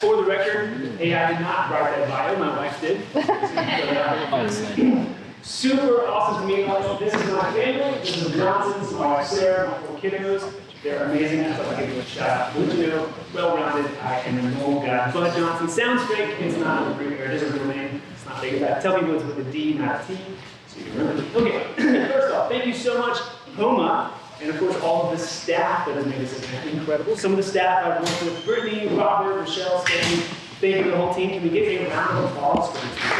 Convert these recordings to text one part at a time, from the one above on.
For the record, AI did not write that bio, my wife did. Super awesome to meet all. This is my family. This is the Johnsons, my wife Sarah, my 4 kiddos. They're amazing. I thought I'd give you a shout out. Lucio, well-rounded. I am an old guy. Bud Johnson sounds fake. It's not a real, it is a real name. It's not fake. Tell people it's with a D, not a T, so you can remember. Okay, first off, thank you so much, POMA, and of course all of the staff that has made this event incredible. Some of the staff I've worked with: Brittany, Robert, Michelle, Stephanie. Thank you to the whole team. Can we get a round of applause for these people?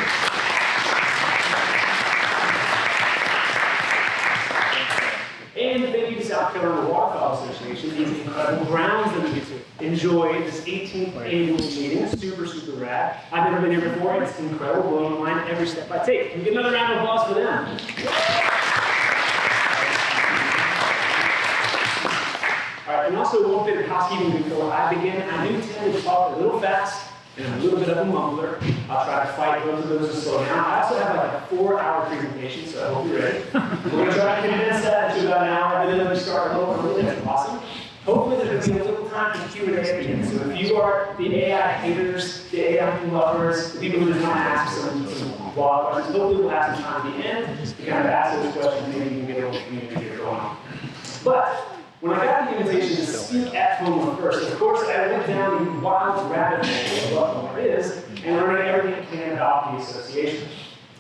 And thank you to South Carolina Waterfowl Association. These incredible grounds that we get to enjoy this 18th annual meeting. Super, super rad. I've never been here before. It's incredible, blowing my mind every step I take. Can we get another round of applause for them? All right, and also one bit of housekeeping before I begin. I do tend to talk a little fast and a little bit of a mumbler. I'll try to fight both of those to slow down. I also have like a 4-hour presentation, so I hope you're ready. We're going to try to condense that into about an hour, and then we start a little early. That's awesome. Hopefully there's going to be a little time for Q&A at the end. So if you are the AI haters, the AI lovers, the people who just want to ask some wild questions, hopefully we'll have some time at the end to kind of ask those questions. Maybe you can get a little community here going on. But when I got the invitation to speak at POMA first, of course, I went down the wild rabbit hole of what POMA is and learning everything I can about the association.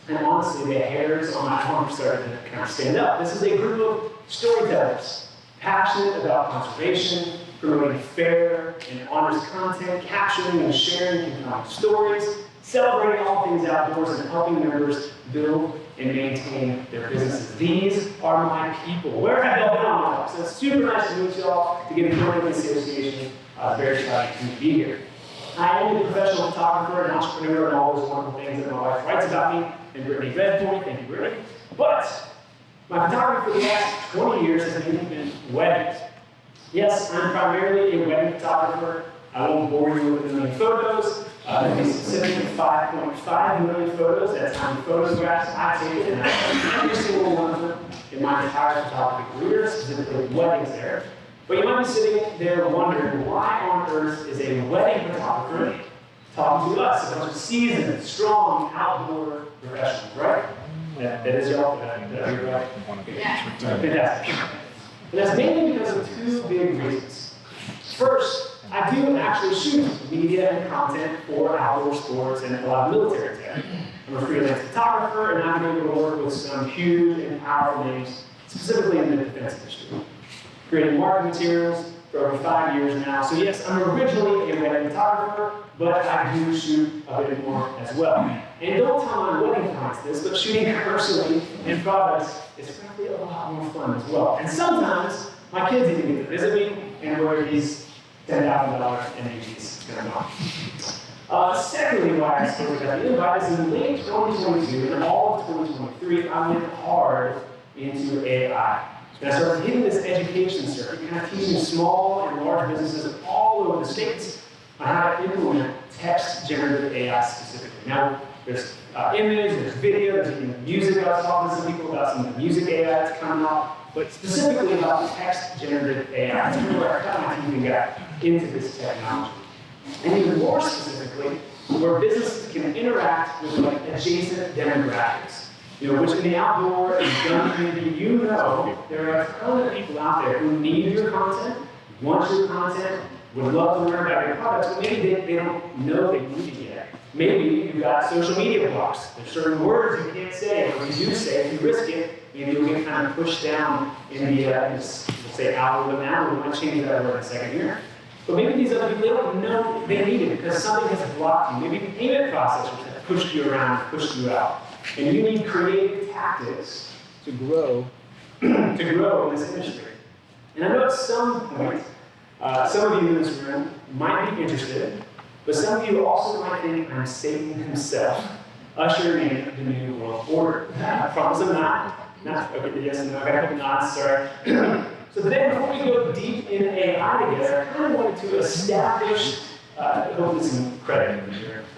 And honestly, the hairs on my arm started to kind of stand up. This is a group of storytellers, passionate about conservation, promoting fair and honest content, capturing and sharing compelling stories, celebrating all things outdoors, and helping members build and maintain their businesses. These are my people. Where have y'all been on my life? So it's super nice to meet y'all, to get a join with the association. Very excited to be here. I am a professional photographer and entrepreneur and all those wonderful things that my wife writes about me, and Brittany read for me. Thank you, Brittany. But my photography for the last 20 years has mainly been weddings. Yes, I'm primarily a wedding photographer. I won't bore you with a million photos. To be specific, 5.5 million photos. That's how many photographs I've taken, and I've taken every single one of them in my entire photography career, specifically weddings there. But you might be sitting there wondering, why on earth is a wedding photographer talking to us, a bunch of seasoned, strong, outdoor professionals, right? That is y'all. Did I hear right? Yeah. Fantastic. And that's mainly because of 2 big reasons. First, I do actually shoot media and content for outdoor sports and a lot of military tech. I'm a freelance photographer, and I've been able to work with some huge and powerful names, specifically in the defense industry. Creating marketing materials for over 5 years now. So yes, I'm originally a wedding photographer, but I do shoot a bit more as well. And don't tell my wedding clients this, but shooting commercially and products is frankly a lot more fun as well. And sometimes my kids even get to visit me and wear these $10,000 NFTs going on. Secondly, why I still got the invite is in late 2022 and all of 2023, I went hard into AI. And I started hitting this education circuit, kind of teaching small and large businesses all over the States on how to implement text-generative AI specifically. Now, there's image, there's video, there's even music. I was talking to some people about some of the music AI that's coming out, but specifically about text-generative AI. That's really where I got my team and got into this technology. And even more specifically, where businesses can interact with like adjacent demographics. You know, which in the outdoor and gun community, you know, there are a ton of people out there who need your content, want your content, would love to learn about your products, but maybe they don't know they need it yet. Maybe you've got social media blocks. There's certain words you can't say, or if you do say, if you risk it, maybe you'll get kind of pushed down in the, we'll say algorithm now, we might change that word in a second here. But maybe these other people, they don't know they need it because something has blocked you. Maybe the payment processors have pushed you around, pushed you out. And you need creative tactics to grow in this industry. And I know at some point, some of you in this room might be interested, but some of you also might think I'm Satan himself, ushering in the new world order. I promise I'm not. Okay, yes, no, I got a couple nods, sorry. So today, before we go deep in AI together, I kind of wanted to establish a hopefully some credit.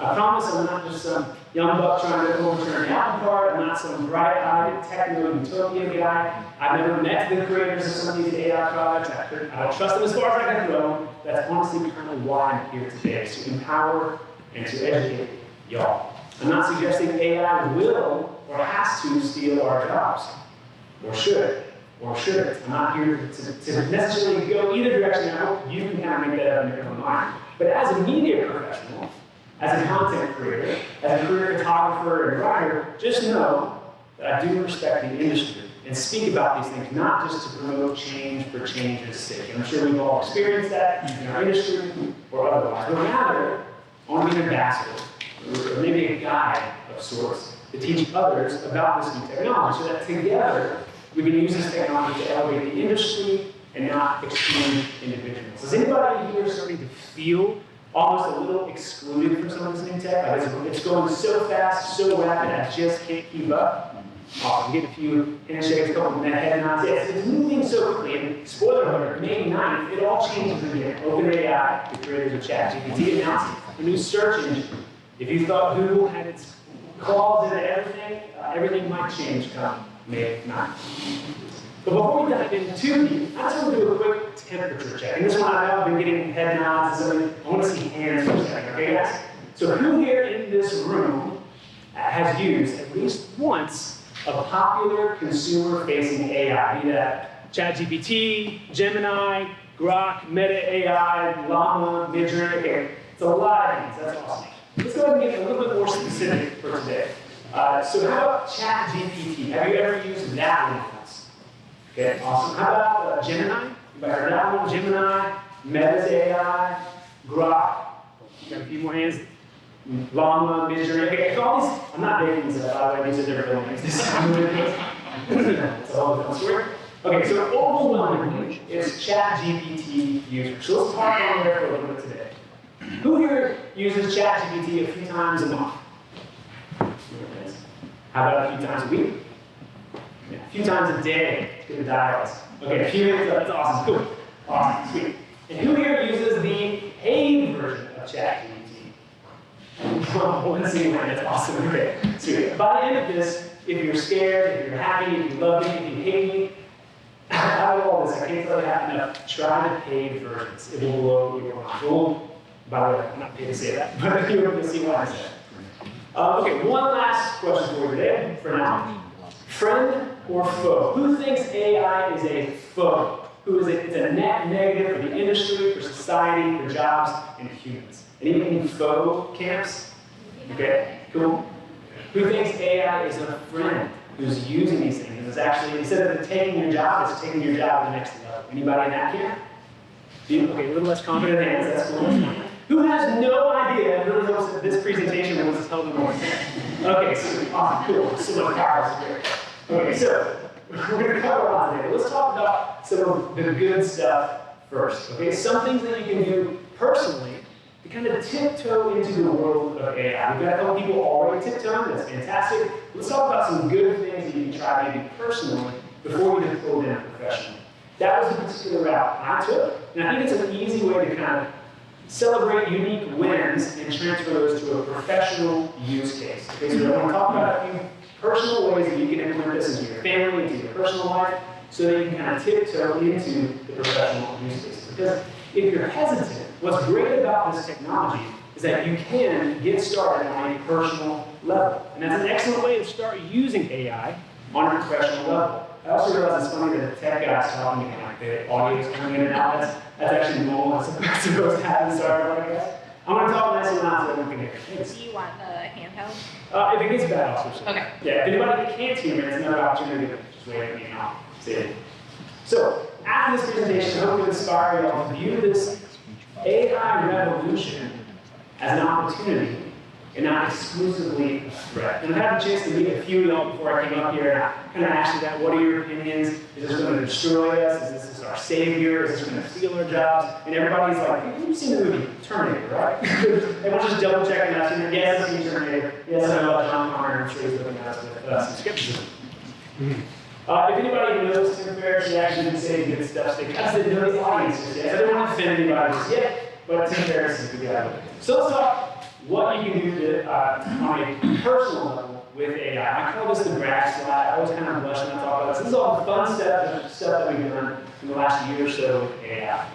I promise I'm not just some young buck trying to overturn the apple cart. I'm not some bright-eyed techno-utopia guy. I've never met the creators of some of these AI products. I don't trust them as far as I can throw them. That's honestly kind of why I'm here today, is to empower and to educate y'all. I'm not suggesting AI will or has to steal our jobs, or should, or shouldn't. I'm not here to necessarily go either direction. I hope you can kind of make that up in your own mind. But as a media professional, as a content creator, as a career photographer and writer, just know that I do respect the industry and speak about these things, not just to promote change for change's sake. And I'm sure we've all experienced that in our industry or otherwise. But rather, I want to be an ambassador, or maybe a guide of sorts, to teach others about this new technology, so that together we can use this technology to elevate the industry and not exclude individuals. Is anybody here starting to feel almost a little excluded from some of this new tech? Like it's going so fast, so rapid, I just can't keep up. Awesome, get a few handshakes, a couple of head nods. Yes, it's moving so quickly, and spoiler alert, May 9th, it all changes again. OpenAI, the creators of ChatGPT, announced a new search engine. If you thought Google had its claws into everything, everything might change come May 9th. But before we dive in too deep, I just want to do a quick temperature check. And this one, I know I've been getting head nods and something. I want to see hands for a second, okay guys? So who here in this room has used at least once a popular consumer-facing AI, be that ChatGPT, Gemini, Grok, Meta AI, Llama, Midjourney? Okay, it's a lot of hands, that's awesome. Let's go ahead and get a little bit more specific for today. So how about ChatGPT? Have you ever used that one once? Okay, awesome. How about Gemini? You might have heard that one. Gemini, Meta's AI, Grok. Got a few more hands. Llama, Midjourney. Okay, all these, I'm not making these up, by the way, these are different names. That's all the story. Okay, so overwhelmingly, it's ChatGPT users. So let's talk on there for a little bit today. Who here uses ChatGPT a few times a month? How about a few times a week? Yeah, a few times a day. Let's get the dials. Okay, a few minutes, that's awesome, cool. Awesome, sweet. And who here uses the paid version of ChatGPT? One single hand, that's awesome. Okay, sweet. By the end of this, if you're scared, if you're happy, if you love me, if you hate me, out of all this, I can't tell you how enough. Try the paid versions. It will blow your mind. Well, by the way, I'm not paid to say that, but you'll see what I said. Okay, one last question for you today, for now. Friend or foe? Who thinks AI is a foe? Who is it? It's a net negative for the industry, for society, for jobs, and humans. Any foe camps? Okay, cool. Who thinks AI is a friend who's using these things? It's actually, instead of taking your job, it's taking your job to the next level. Anybody in that camp? Okay, a little less confident hands, that's cool. Who has no idea and really hopes that this presentation was held in one? Okay, so awesome, cool. So much power here. Okay, so we're going to cover a lot today. Let's talk about some of the good stuff first. Okay, some things that you can do personally to kind of tiptoe into the world of AI. We've got a couple people already tiptoeing, that's fantastic. Let's talk about some good things that you can try maybe personally before you deploy them professionally. That was the particular route I took, and I think it's an easy way to kind of celebrate unique wins and transfer those to a professional use case. Okay, so I want to talk about a few personal ways that you can implement this into your family, into your personal life, so that you can kind of tiptoe into the professional use cases. Because if you're hesitant, what's great about this technology is that you can get started on a personal level. And that's an excellent way to start using AI on a professional level. I also realize it's funny that the tech guys talking to me, like the audio is coming in and out. That's actually normal. It's supposed to happen. Sorry about that. I'm going to talk nice and loud so everyone can hear. Do you want the handheld? If it gets bad, I'll switch it. Okay. Yeah, if anybody can't hear me, it's another opportunity to just wave at me and I'll see it. So, after this presentation, I hope to inspire you all to view this AI revolution as an opportunity and not exclusively a threat. And I've had a chance to meet a few of y'all before I came up here, and I kind of asked you that, what are your opinions? Is this going to destroy us? Is this our savior? Is this going to steal our jobs? And everybody's like, you've seen the movie Terminator, right? Everyone's just double checking us, and yes, I've seen Terminator. Yes, I know about John Connor, I'm sure he's looking at us with some skepticism. If anybody knows Tim Ferriss, he actually didn't say good stuff. They kind of didn't know the audience just yet. I don't want to offend anybody just yet. but to be fair, this is a good guy. So let's talk what you can do on a personal level with AI. I call this the graph slide. I always kind of blush when I talk about this. This is all the fun stuff that we've done in the last year or so with AI.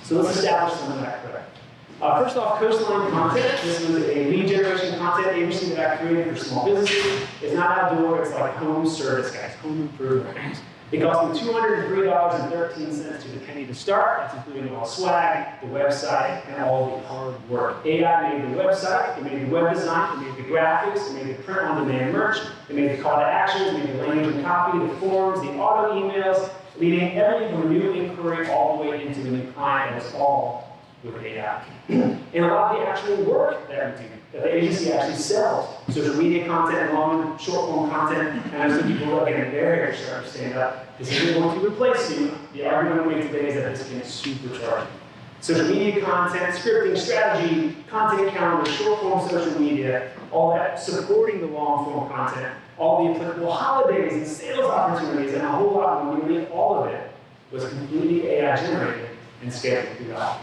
So let's establish some of that correct. First off, Coastline Content. This was a lead generation content agency that I created for small businesses. It's not outdoor, it's like home service, guys, home improvement. It cost me $203.13 to the penny to start. That's including all swag, the website, and all the hard work. AI made the website, it made the web design, it made the graphics, it made the print on demand merch, it made the call to action, it made the language and copy, the forms, the auto emails, leading everything from a new inquiry all the way into a new client, and it's all with AI. And a lot of the actual work that we do, that the agency actually sells, social media content, long and short form content, and as the people are getting their hair starting to stand up, this isn't going to replace you. The argument we make today is that this can supercharge you. Social media content, scripting, strategy, content calendar, short form social media, all that supporting the long form content, all the applicable holidays and sales opportunities, and a whole lot more, nearly all of it was completely AI generated and scaled throughout.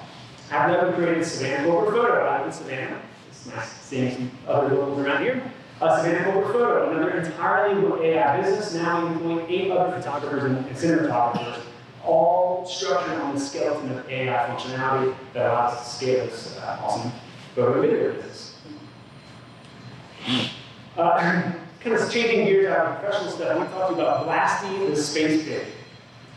I've never created Savannah Corporate Photo. I live in Savannah. It's nice seeing some other logos around here. Savannah Corporate Photo, another entirely AI business, now employing 8 other photographers and cinematographers, all structured on the skeleton of AI functionality that allows us to scale this awesome photo video business. Kind of changing gears out of professional stuff, I want to talk to you about blasting the space pig.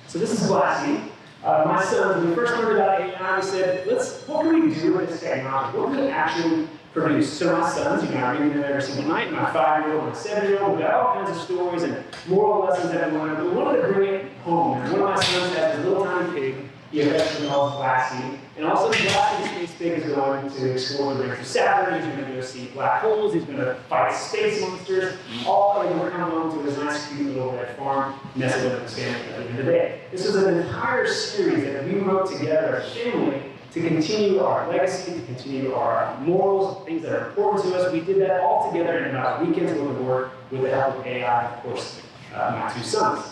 So this is blasting. My son, when we first learned about AI, we said, what can we do with this technology? What can we actually produce? So my sons, I read them every single night, my 5-year-old and my 7-year-old, we got all kinds of stories and moral lessons that we wanted, but we wanted to bring it home. And one of my sons has this little tiny pig, he eventually calls Blasty, and also Blasty, the space pig, is going to explore the rings of Saturn, he's going to go see black holes, he's going to fight space monsters, all in order to come home to his nice, cute little red farm, nestled in his family at the end of the day. This was an entire series that we wrote together as a family to continue our legacy, to continue our morals, things that are important to us. We did that all together in about a weekend's worth of work with the help of AI, of course, my 2 sons.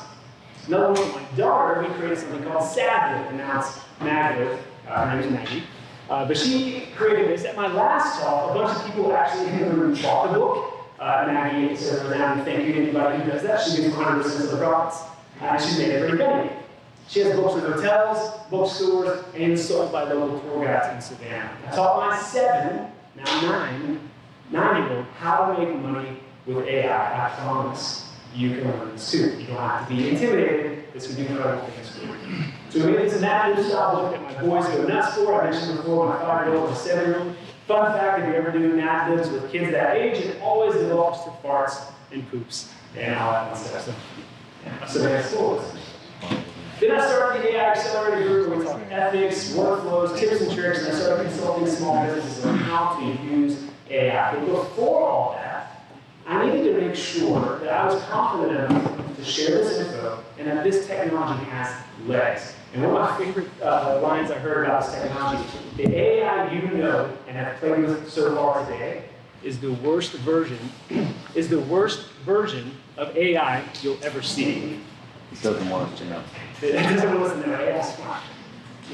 Another one with my daughter, we created something called Sadly, and now it's Maglet, her name is Maggie. But she created this. At my last talk, a bunch of people actually in the room bought the book. Maggie says around, thank you to anybody who does that. She gets 100% of the profits. She's made it pretty penny. She has books with hotels, bookstores, and sold by local tour guides in Savannah. I taught my 7, now 9-year-old how to make money with AI. I promise you can learn this too. You don't have to be intimidated. This can be incredible things for you. So we made this map style book that my boys go nuts for. I mentioned before, my 5-year-old and 7-year-old. Fun fact, if you ever do nap libs with kids that age, it always develops to farts and poops and all that fun stuff. So that's cool. Then I started the AI Accelerator group where we talk ethics, workflows, tips and tricks, and I started consulting small businesses on how to use AI. But before all that, I needed to make sure that I was confident enough to share this info and that this technology has legs. And one of my favorite lines I heard about this technology, the AI you know and have played with so far today is the worst version of AI you'll ever see. It doesn't want us to know. It doesn't want us to know. AI is smart.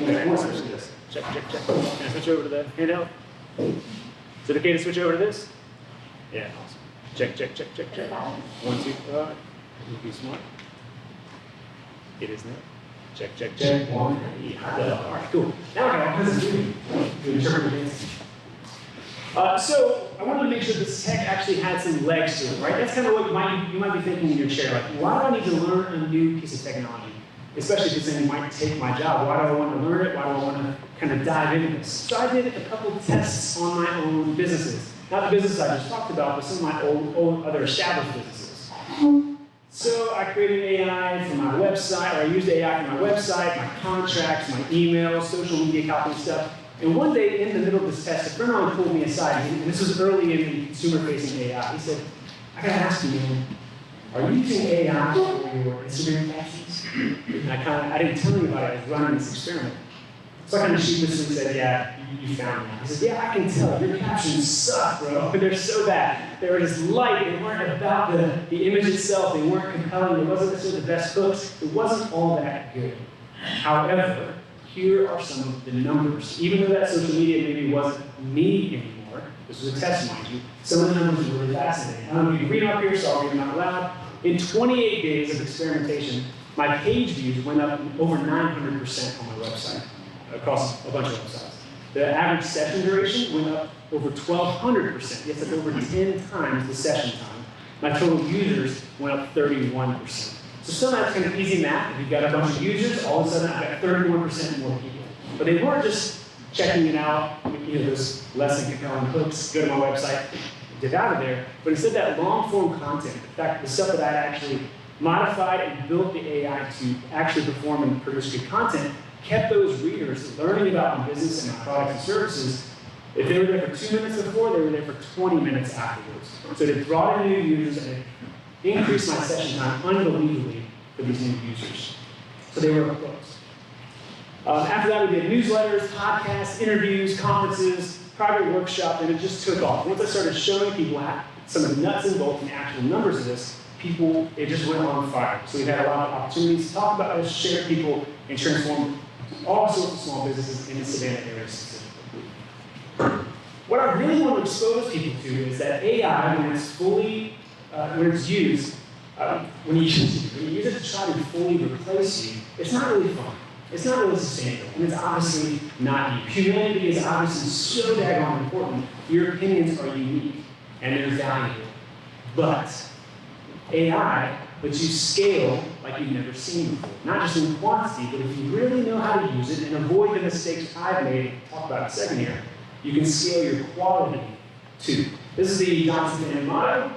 Okay, I want to switch to this. Check. Can I switch over to the handheld? Is it okay to switch over to this? Yeah, awesome. Check. 1, 2, be smart. It is now. Check. 1. Yeah, all right, cool. Now I got this to interpret this. So I wanted to make sure this tech actually had some legs to it, right? That's kind of what you might be thinking in your chair, like, why do I need to learn a new piece of technology? Especially if you're saying you might take my job. Why do I want to learn it? Why do I want to kind of dive into this? So I did a couple of tests on my own businesses. Not the business I just talked about, but some of my old other established businesses. So I created AI for my website, or I used AI for my website, my contracts, my emails, social media copy and stuff. And one day in the middle of this test, a friend of mine pulled me aside, and this was early in the consumer-facing AI. He said, I gotta ask you, man, are you using AI for your Instagram captions? And I didn't tell anybody I was running this experiment. So I kind of sheepishly said, yeah, you found me. He said, yeah, I can tell. Your captions suck, bro. They're so bad. They were just light. They weren't about the image itself. They weren't compelling. It wasn't necessarily the best hooks. It wasn't all that good. However, here are some of the numbers. Even though that social media maybe wasn't me anymore, this was a test, mind you, some of the numbers are really fascinating. I don't know if you can read them up here, so I'll read them out loud. In 28 days of experimentation, my page views went up over 900% on my website, across a bunch of websites. The average session duration went up over 1,200%. Yes, that's over 10 times the session time. My total users went up 31%. So some of that's kind of easy math. If you've got a bunch of users, all of a sudden I've got 31% more people. But they weren't just checking it out, those less than compelling hooks, go to my website, get out of there. But instead that long form content, in fact, the stuff that I actually modified and built the AI to actually perform and produce good content, kept those readers learning about my business and my products and services. If they were there for 2 minutes before, they were there for 20 minutes afterwards. So it brought in new users and it increased my session time unbelievably for these new users. So they were close. After that, we did newsletters, podcasts, interviews, conferences, private workshops, and it just took off. Once I started showing people some of the nuts and bolts and the actual numbers of this, it just went on fire. So we had a lot of opportunities to talk about this, share people, and transform all sorts of small businesses in the Savannah area specifically. What I really want to expose people to is that AI, when it's used, when you use it to try to fully replace you, it's not really fun. It's not really sustainable, and it's obviously not you. Humanity is obviously so daggone important. Your opinions are unique, and they're valuable. But AI lets you scale like you've never seen before. Not just in quantity, but if you really know how to use it and avoid the mistakes I've made, I'll talk about in a second here, you can scale your quality too. This is the Johnson & motto: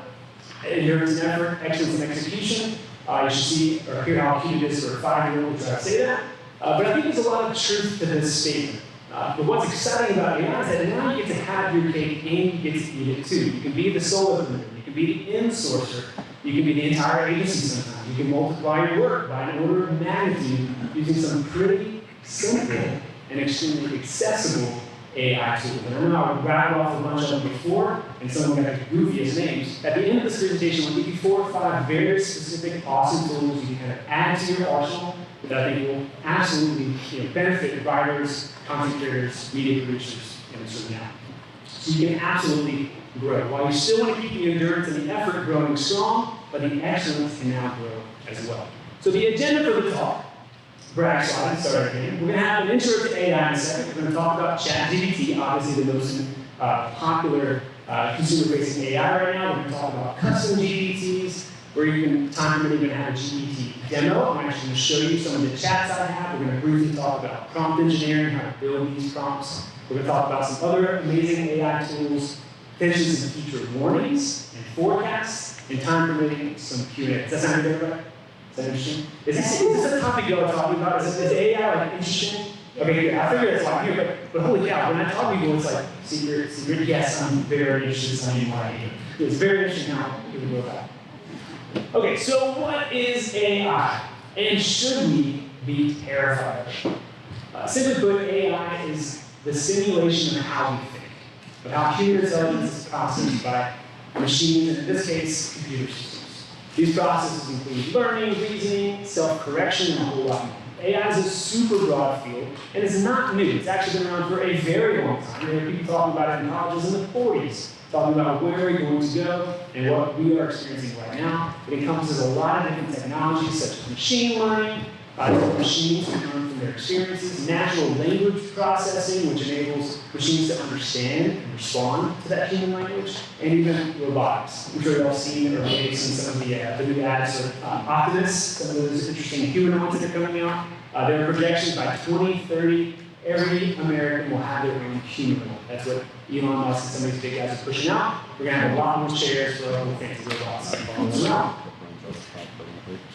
endurance and effort, excellence and execution. You should see or hear how cute it is for a 5-year-old to try to say that. But I think there's a lot of truth to this statement. But what's exciting about AI is that now you get to have your cake and you get to eat it too. You can be the solo leader, you can be the in-sourcer, you can be the entire agency sometimes. You can multiply your work by an order of magnitude using some pretty simple and extremely accessible AI tools. And I know I rattled off a bunch of them before, and some of them got the goofiest names. At the end of this presentation, we'll give you 4 or 5 very specific, awesome tools you can kind of add to your arsenal that I think will absolutely benefit writers, content creators, media producers, and so now. So you can absolutely grow. While you still want to keep the endurance and the effort growing strong, but the excellence can now grow as well. So the agenda for the talk, brag slide, start again. We're going to have an intro to AI in a second. We're going to talk about ChatGPT, obviously the most popular consumer-facing AI right now. We're going to talk about custom GPTs, where you can really going to have a GPT demo. I'm actually going to show you some of the chats I have. We're going to briefly talk about prompt engineering, how to build these prompts. We're going to talk about some other amazing AI tools, potentially some future warnings and forecasts, and time permitting some Q&A. Does that sound good, everybody? Is that interesting? Is this a topic y'all are talking about? Is AI like interesting? Okay, yeah, I figured it's like here, but holy cow, when I talk to people, it's like, secret, yes, I'm very interested in something more idea. It's very interesting how people go about it. Okay, so what is AI? And should we be terrified of it? Simply put, AI is the simulation of how we think, of how human intelligence is processed by machines, and in this case, computer systems. These processes include learning, reasoning, self-correction, and a whole lot more. AI is a super broad field, and it's not new. It's actually been around for a very long time. There are people talking about it in colleges in the 40s, talking about where we're going to go and what we are experiencing right now. It encompasses a lot of different technologies, such as machine learning, machines to learn from their experiences, natural language processing, which enables machines to understand and respond to that human language, and even robotics. I'm sure you've all seen or maybe seen some of the new ads for Optimus, some of those interesting humanoids that are coming out. There are projections by 2030, every American will have their own humanoid. That's what Elon Musk and some of these big guys are pushing out. We're going to have a lot more chairs for our fancy robots following us around.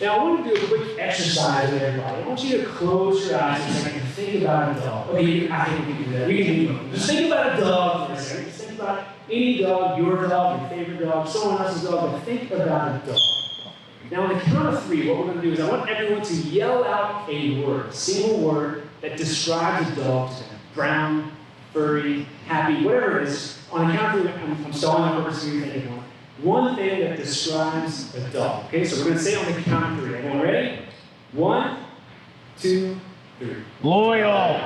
Now, I want to do a quick exercise with everybody. I want you to close your eyes for a second and think about a dog. Okay, I think we can do that. We can do it. Just think about a dog for a second. Just think about any dog, your favorite dog, someone else's dog, but think about a dog. Now, on the count of 3, what we're going to do is I want everyone to yell out a word, a single word that describes a dog to them. Brown, furry, happy, whatever it is. On the count of 3, I'm stalling the purpose of you thinking one. One thing that describes a dog. Okay, so we're going to say it on the count of 3. Everyone ready? 1, 2, Loyal.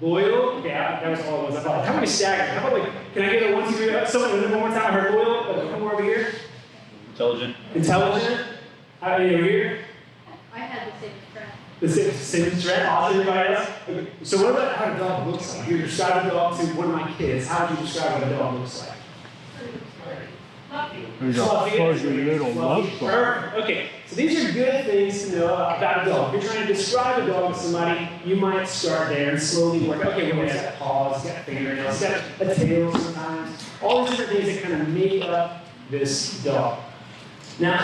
Loyal? Yeah, that was all it was. I thought, how many staggered? How about like, can I get a 1, 2, 3, someone one more time? I heard loyal. Come over here. Intelligent. Intelligent. How are you over here? I had the same friend. The same threat, awesome, everybody else? Okay. So what about how a dog looks like? You describe a dog to one of my kids. How would you describe what a dog looks like? He's a fuzzy little love bug. Perfect. Okay, so these are good things to know about a dog. If you're trying to describe a dog to somebody, you might start there and slowly work. Okay, well, it's got paws, it's got fingernails, it's got a tail sometimes. All these different things that kind of make up this dog. Now,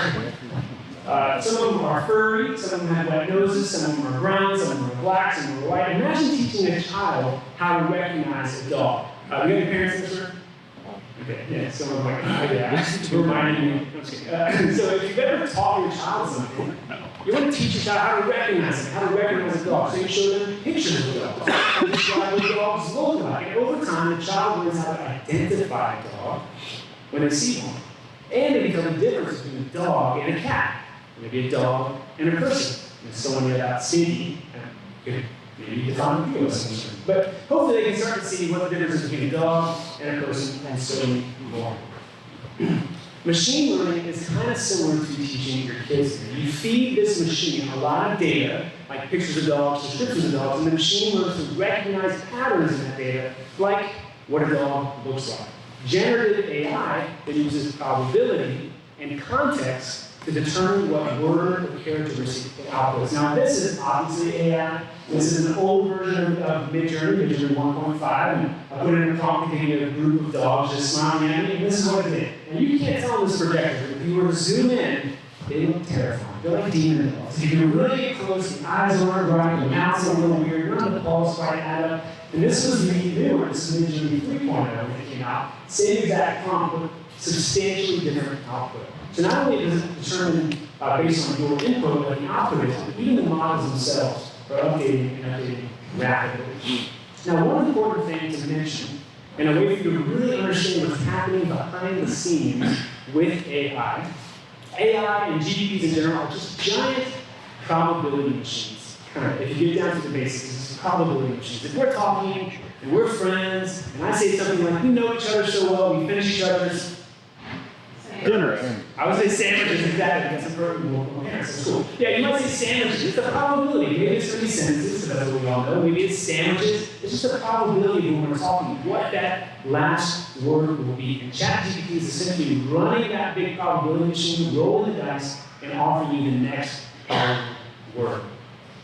some of them are furry, some of them have white noses, some of them are brown, some of them are black, some of them are white. Imagine teaching a child how to recognize a dog. You got your parents in this room? Okay, yeah, some of them are like, oh yeah, reminding me. So if you've ever taught your child something, you want to teach your child how to recognize it, how to recognize a dog. So you show them pictures of dogs, and describe what dogs look like. And over time, the child learns how to identify a dog when they see one. And they become the difference between a dog and a cat. Maybe a dog and a person. If someone yelled out Cindy, maybe define a few of them. But hopefully they can start to see what the difference is between a dog and a person and so many more. Machine learning is kind of similar to teaching your kids. You feed this machine a lot of data, like pictures of dogs, descriptions of dogs, and the machine learns to recognize patterns in that data, like what a dog looks like. Generative AI that uses probability and context to determine what word or characteristic it outputs. Now, this is obviously AI. This is an old version of Midjourney, Midjourney 1.5, and I put it in a prompt to give you a group of dogs just smiling at me, and this is what it did. And you can't tell on this projector, but if you were to zoom in, they look terrifying. They're like demon dogs. If you really get close, the eyes aren't right, the mouth's a little weird, none of the paws quite add up. And this was the newer, this is Midjourney 3.0 that came out. Same exact prompt, but substantially different output. So not only does it determine based on your input what the output is, but even the models themselves are updating and updating rapidly. Now, one important thing to mention, and a way for you to really understand what's happening behind the scenes with AI, AI and GPTs in general are just giant probability machines. If you get down to the basics, it's probability machines. If we're talking and we're friends, and I say something like, we know each other so well, we finish each other's Dinner. I would say sandwiches, exactly. That's a perfect one. That's cool. Yeah, you might say sandwiches. It's a probability. Maybe it's 3 sentences, so that's what we all know. Maybe it's sandwiches. It's just a probability when we're talking what that last word will be. And ChatGPT is essentially running that big probability machine, rolling the dice, and offering you the next word.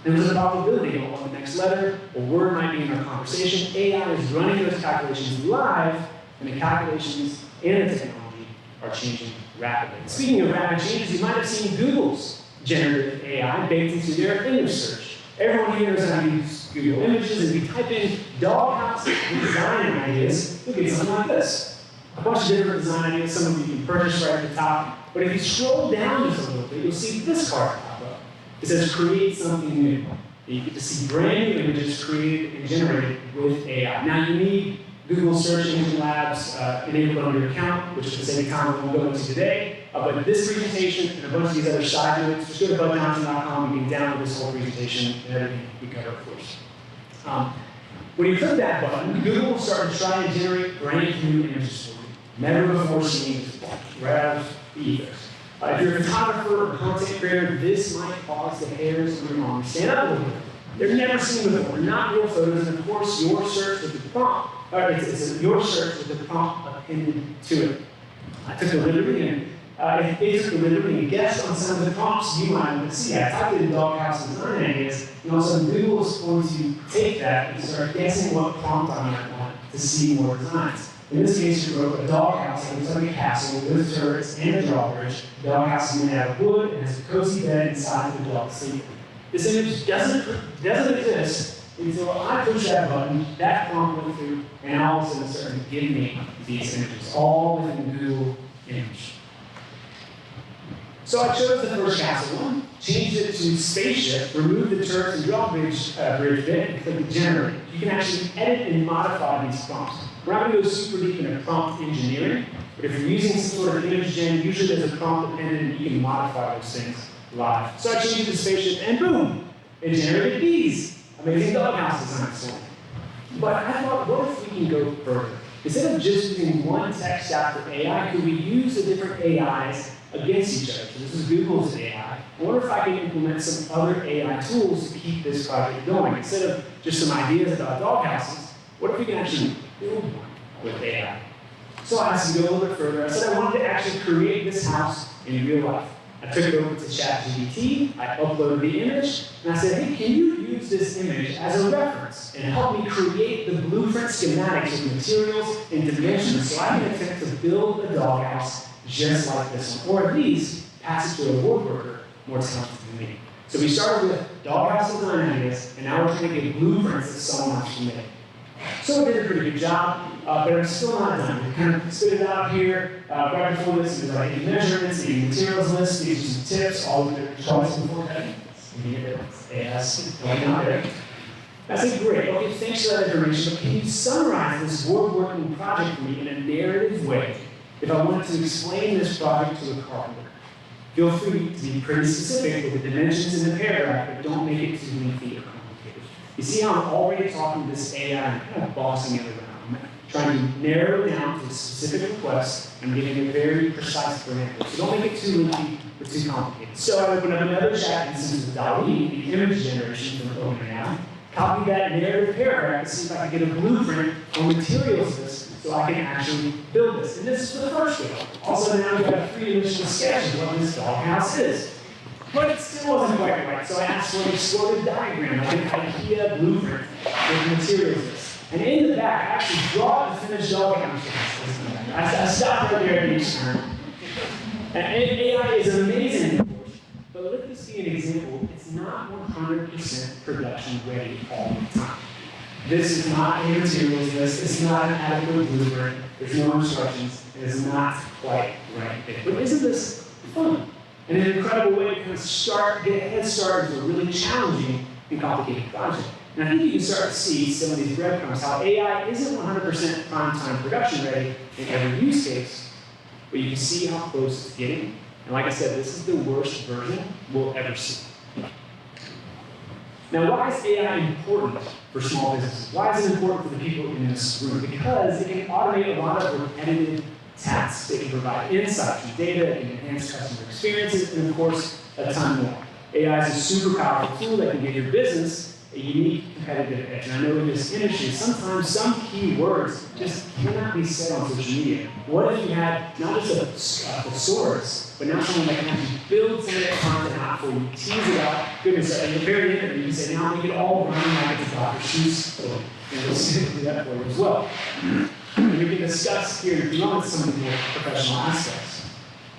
And there's a probability of what the next letter or word might be in our conversation. AI is running those calculations live, and the calculations and the technology are changing rapidly. Speaking of rapid changes, you might have seen Google's generative AI baked into their image search. Everyone here knows how to use Google Images, and if you type in doghouse design ideas, you'll get something like this. A bunch of different design ideas, some of you can purchase right at the top. But if you scroll down just a little bit, you'll see this card pop up. It says create something new. You get to see brand new images created and generated with AI. Now you need Google Search Engine Labs enabled on your account, which is the same account that we'll go into today. But this presentation and a bunch of these other side notes, just go to budjohnson.com. You can download this whole presentation and everything we cover, of course. When you click that button, Google will start to try and generate brand new images for you. Never before seen before, right out of the ethos. If you're a photographer or content creator, this might cause the hairs on your arm to stand up a little bit. They're never seen before. They're not real photos, and of course, your search with the prompt. It's your search with the prompt appended to it. I took the liberty and it took the liberty and guessed on some of the prompts you might want to see. I typed in doghouse design ideas, and all of a sudden Google is going to take that and start guessing what prompt I might want to see more designs. In this case, you wrote a doghouse that looks like a castle with turrets and a drawbridge. The doghouse is made out of wood and has a cozy bed inside for the dog to sleep in. This image doesn't exist until I push that button, that prompt went through, and all of a sudden it started to give me these images, all within Google Image. So I chose the first castle one, changed it to spaceship, removed the turrets and drawbridge bit, and clicked generate. You can actually edit and modify these prompts. We're not going to go super deep into prompt engineering, but if you're using some sort of image gen, usually there's a prompt appended and you can modify those things live. So I changed it to spaceship, and boom, it generated these amazing doghouse designs for me. But I thought, what if we can go further? Instead of just using one tech stack for AI, could we use the different AIs against each other? So this is Google's AI. I wonder if I can implement some other AI tools to keep this project going. Instead of just some ideas about doghouses, what if we can actually build one with AI? So I asked to go a little bit further. I said I wanted to actually create this house in real life. I took it over to ChatGPT, I uploaded the image, and I said, hey, can you use this image as a reference and help me create the blueprint schematics with materials and dimensions so I can attempt to build a doghouse just like this one, or at least pass it to a board worker more talented than me. So we started with doghouse design ideas, and now we're trying to get blueprints that someone else can make. So we did a pretty good job, but I'm still not done. We kind of spit it out here. Right before this, there's like measurements, the materials list, these are some tips, all of the choice before that. Yes, going out there. I said, great, okay, thanks for that information, but can you summarize this working project for me in a narrative way if I wanted to explain this project to a carpenter? Feel free to be pretty specific with the dimensions in the paragraph, but don't make it too lengthy or complicated. You see how I'm already talking to this AI and kind of bossing it around. I'm trying to narrow it down to a specific request and giving a very precise parameter. So don't make it too lengthy or too complicated. So I open up another chat instance with DALL-E, the image generation from OpenAI, copy that narrative paragraph to see if I can get a blueprint or materials list so I can actually build this. And this is for the first one. Also now we've got a three-dimensional sketch of what this doghouse is. But it still wasn't quite right, so I asked for an exploded diagram, like an IKEA blueprint with materials list. And in the back, I actually draw the finished doghouse. I stopped right there at each turn. And AI is amazing, but let this be an example. It's not 100% production ready all the time. This is not a materials list. It's not an adequate blueprint. There's no instructions. It is not quite right. But isn't this fun? And an incredible way to kind of get a head start into a really challenging and complicated project. And I think you can start to see some of these breadcrumbs, how AI isn't 100% prime-time production ready in every use case, but you can see how close it's getting. And like I said, this is the worst version we'll ever see. Now, why is AI important for small businesses? Why is it important for the people in this room? Because it can automate a lot of repetitive tasks. It can provide insights and data, it can enhance customer experiences, and of course, a ton more. AI is a super powerful tool that can give your business a unique competitive edge. And I know in this industry, sometimes some key words just cannot be said on social media. What if you had not just a thesaurus, but now someone that can actually build some of that content out for you, tease it out, goodness, at the very end of it, you can say, now make it all rhyme like it's a Dr. Seuss story. And we'll see if we can do that for you as well. And we can discuss here in a few moments some of the more professional aspects.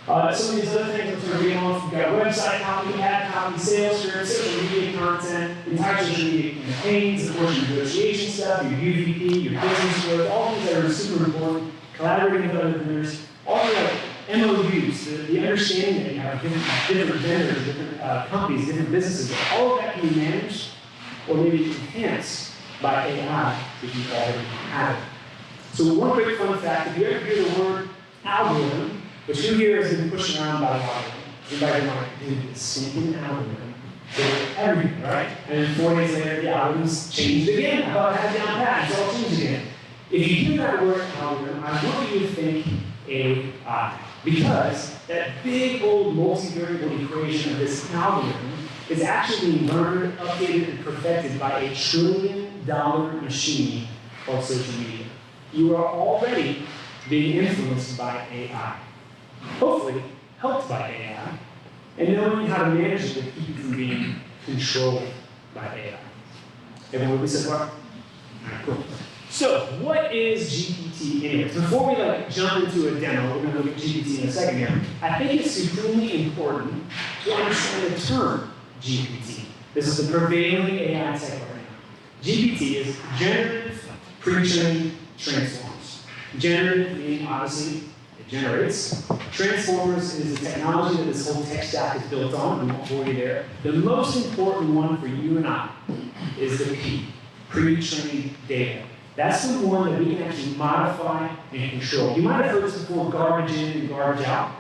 Some of these other things we're going to read on, we've got website copy, ad copy, sales scripts, social media content, entire social media campaigns, of course, your negotiation stuff, your UVP, your business work, all things that are super important, collaborating with other vendors, all the like MOUs, the understanding that you have different vendors, different companies, different businesses, all of that can be managed or maybe enhanced by AI if you already have it. So one quick fun fact, if you ever hear the word algorithm, which who here has been pushed around by the algorithm? Everybody want to do this sinking algorithm for everything, right? And then 4 days later, the algorithm's changed again. I thought I had it down pat, it's all changed again. If you hear that word algorithm, I want you to think AI. Because that big old multivariable equation of this algorithm is actually being learned, updated, and perfected by a $1 trillion machine called social media. You are already being influenced by AI. Hopefully, helped by AI, and knowing how to manage it to keep you from being controlled by AI. Everyone with me so far? All right, cool. So, what is GPT anyways? Before we jump into a demo, we're going to look at GPT in a second here. I think it's supremely important to understand the term GPT. This is the prevailing AI tech right now. GPT is generative pre-trained transformers. Generative meaning obviously it generates. Transformers is the technology that this whole tech stack is built on. We won't bore you there. The most important one for you and I is the P, pre-trained data. That's the one that we can actually modify and control. You might have heard this before, garbage in and garbage out.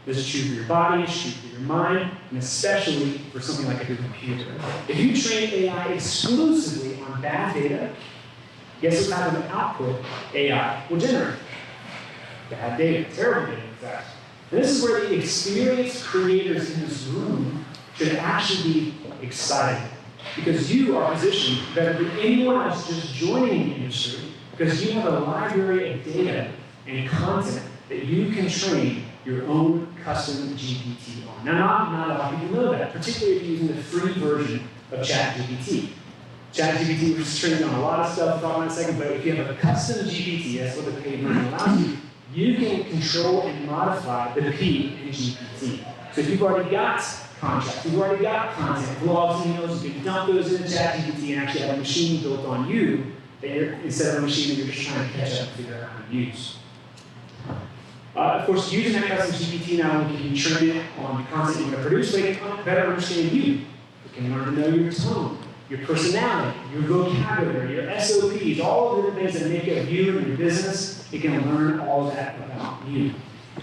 This is true for your body, it's true for your mind, and especially for something like a computer. If you train AI exclusively on bad data, guess what type of output AI will generate? Bad data, terrible data, in fact. And this is where the experienced creators in this room should actually be excited. Because you are positioned better than anyone else just joining the industry, because you have a library of data and content that you can train your own custom GPT on. Now, not a lot of people know that, particularly if you're using the free version of ChatGPT. ChatGPT was trained on a lot of stuff, I'll talk about in a second, but if you have a custom GPT, that's what the paid version allows you, you can control and modify the P in GPT. So if you've already got contracts, you've already got content, blogs, emails, you can dump those into ChatGPT and actually have a machine built on you that instead of a machine that you're just trying to catch up and figure out how to use. Of course, using that custom GPT not only can you train it on the content you're going to produce, but it can better understand you. It can learn to know your tone, your personality, your vocabulary, your SOPs, all of the things that make up you and your business. It can learn all of that about you.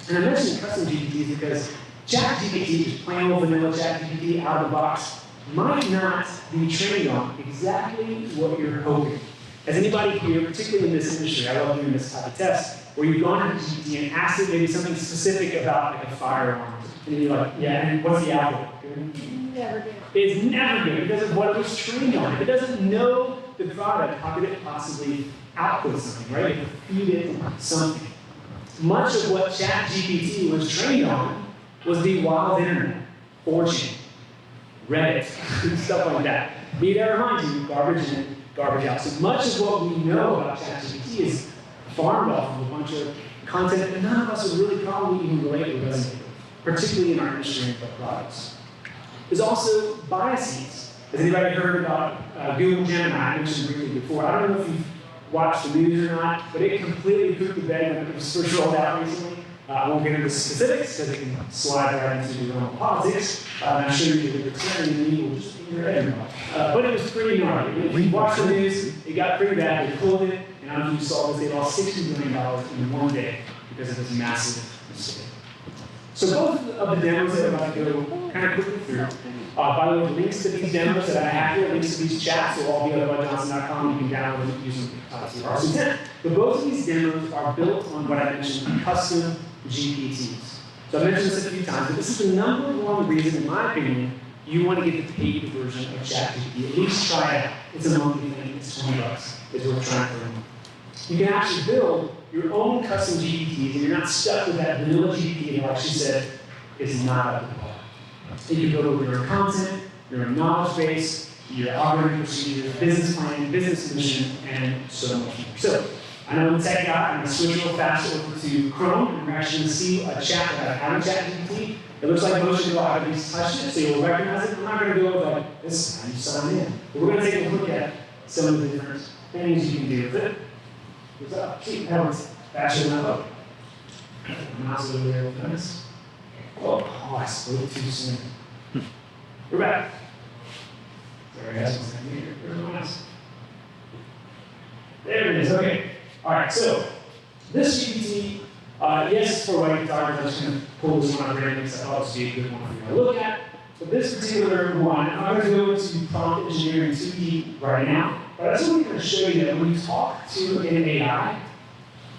And I mentioned custom GPTs because ChatGPT, just plain old vanilla ChatGPT out of the box, might not be trained on exactly what you're hoping. Has anybody here, particularly in this industry, I love doing this type of test, where you've gone to GPT and asked it maybe something specific about like a firearm, and you're like, yeah, and what's the output? Never do. It's never good because of what it was trained on. If it doesn't know the product, how could it possibly output something, right? You have to feed it something. Much of what ChatGPT was trained on was the wild internet, 4chan, Reddit, stuff like that. Need to remind you, garbage in, garbage out. So much of what we know about ChatGPT is farmed off of a bunch of content that none of us would really probably even relate or resonate with, particularly in our industry and products. There's also biases. Has anybody heard about Google Gemini? I mentioned briefly before. I don't know if you've watched the news or not, but it completely pooped the bed when it was first rolled out recently. I won't get into specifics because it can slide right into your own politics. I'm sure you the libertarian in me will just be your head. But it was pretty gnarly. If you watch the news, it got pretty bad. They pulled it, and I don't know if you saw this, they lost $60 million in one day because of this massive mistake. So both of the demos that I'm about to go kind of quickly through. By the way, links to these demos that I have here, links to these chats will all be on budjohnson.com. You can download them using to your heart's content. But both of these demos are built on what I mentioned, custom GPTs. So I mentioned this a few times, but this is the number one reason, in my opinion, you want to get the paid version of ChatGPT. At least try it. It's a monthly thing. It's $20. It's worth trying for them. You can actually build your own custom GPTs, and you're not stuck with that vanilla GPT that, like she said, is not up to par. You can build over your own content, your own knowledge base, your operating procedures, business plan, business mission, and so much more. So, I know I'm a tech guy. I'm going to switch real fast over to Chrome, and we're actually going to see a chat that I have in ChatGPT. It looks like most of you all have at least touched it, so you'll recognize it. We're not going to go with like, this is how you sign in. But we're going to take a look at some of the different things you can do with it. What's up? See, that one's actually not up. Mouse over there with this. Oh, I spoke too soon. We're back. Sorry, guys. Where's my mouse? There it is. Okay. All right. So this GPT, yes, for writing photographers, I'm just going to pull this one up here because I thought this would be a good one for you to look at. But this particular one, I'm going to go into prompt engineering 2D right now. But I just want to show you that when you talk to an AI,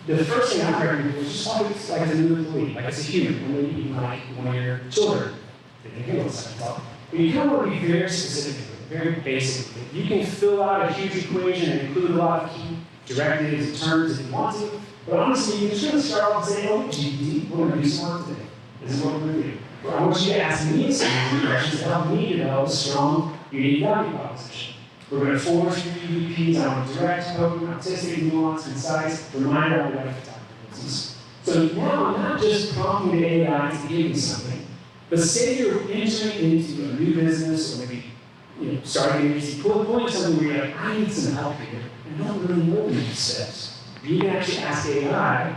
the first thing I recommend is just talk like it's a new employee, like it's a human, when you like one of your children. They can looks like talk. But you kind of want to be very specific, very basic. You can fill out a huge equation and include a lot of key directives and terms if you want to. But honestly, you can just really start off and say, oh, GPT, we're going to do some work today. This is what we're going to do. Well, I want you to ask me some questions to help me develop a strong, unique value proposition. We're going to force your UVPs. I want direct, open, artistic, nuanced, concise, reminder of what I've done for business. So now I'm not just prompting the AI to give you something, but say you're entering into a new business or maybe starting an agency, pulling something where you're like, I need some help here, and I don't really know the next steps. You can actually ask AI,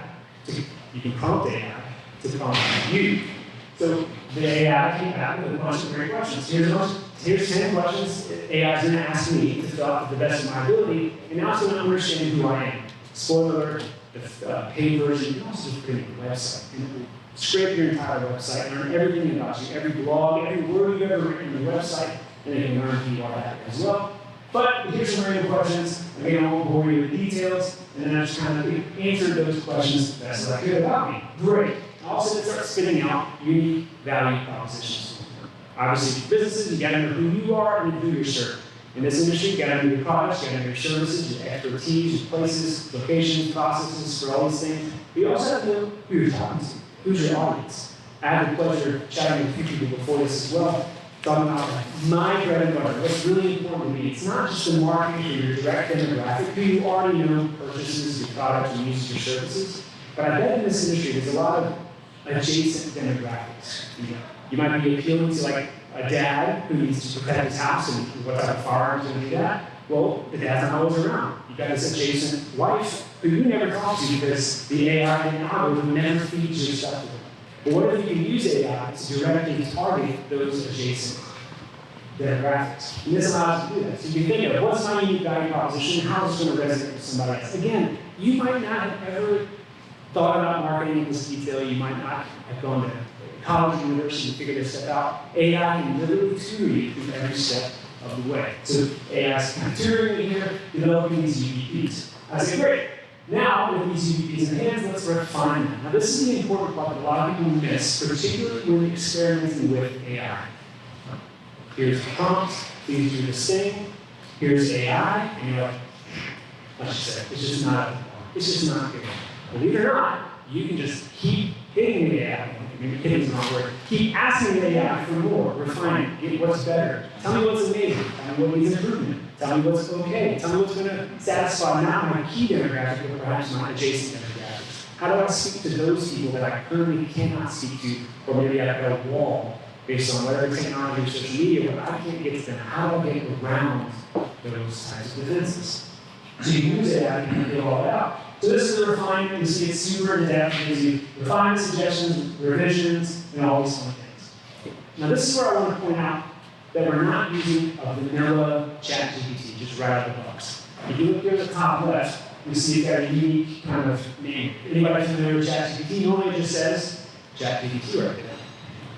you can prompt AI to prompt you. So the AI came back with a bunch of great questions. Here's 10 questions AI is going to ask me to fill out to the best of my ability, and now it's going to understand who I am. Spoiler alert, the paid version. You can also just put it in your website. And it will scrape your entire website, learn everything about you, every blog, every word you've ever written on your website, and it can learn who you are that as well. But here's some random questions. Again, I won't bore you with details, and then I just kind of answered those questions best I could about me. Great. Also, start spitting out unique value propositions. Obviously, for businesses, you gotta know who you are and who you're serving. In this industry, you gotta know your products, you gotta know your services, your expertise, your places, locations, processes, for all these things. But you also have to know who you're talking to, who's your audience. I had the pleasure of chatting with a few people before this as well, talking about like, my bread and butter, what's really important to me. It's not just the marketing for your direct demographic, who you already know purchases your products and uses your services. But I bet in this industry, there's a lot of adjacent demographics. You might be appealing to like a dad who needs to protect his house and what type of firearms and do that. Well, the dad's not always around. You've got this adjacent wife who you never talk to because the AI and algorithm never feeds your stuff to them. But what if you can use AI to directly target those adjacent demographics? And this allows you to do that. So you can think of what's my unique value proposition, how is it going to resonate with somebody else. Again, you might not have ever thought about marketing in this detail. You might not have gone to college or university to figure this stuff out. AI can literally tutor you through every step of the way. So AI is kind of tutoring you here, developing these UVPs. I say, great. Now, with these UVPs in hand, let's refine them. Now, this is the important part that a lot of people miss, particularly when experimenting with AI. Here's the prompt, please do this thing. Here's AI, and you're like, like I said, it's just not good. Believe it or not, you can just keep hitting the AI. Maybe hitting is not word. Keep asking the AI for more, refine it, get what's better. Tell me what's amazing. Tell me what needs improvement. Tell me what's okay. Tell me what's going to satisfy not my key demographic, but perhaps my adjacent demographics. How do I speak to those people that I currently cannot speak to, or maybe I've got a wall based on whatever technology or social media where I can't get to them? How do I get around those types of defenses? So you use AI to get all that out. So this is the refinement. You see it's super in-depth. It gives you refinement suggestions, revisions, and all these fun things. Now this is where I want to point out that we're not using a vanilla ChatGPT just right out of the box. If you look here at the top left, you see it's got a unique kind of name. Anybody familiar with ChatGPT? Normally it just says ChatGPT right there.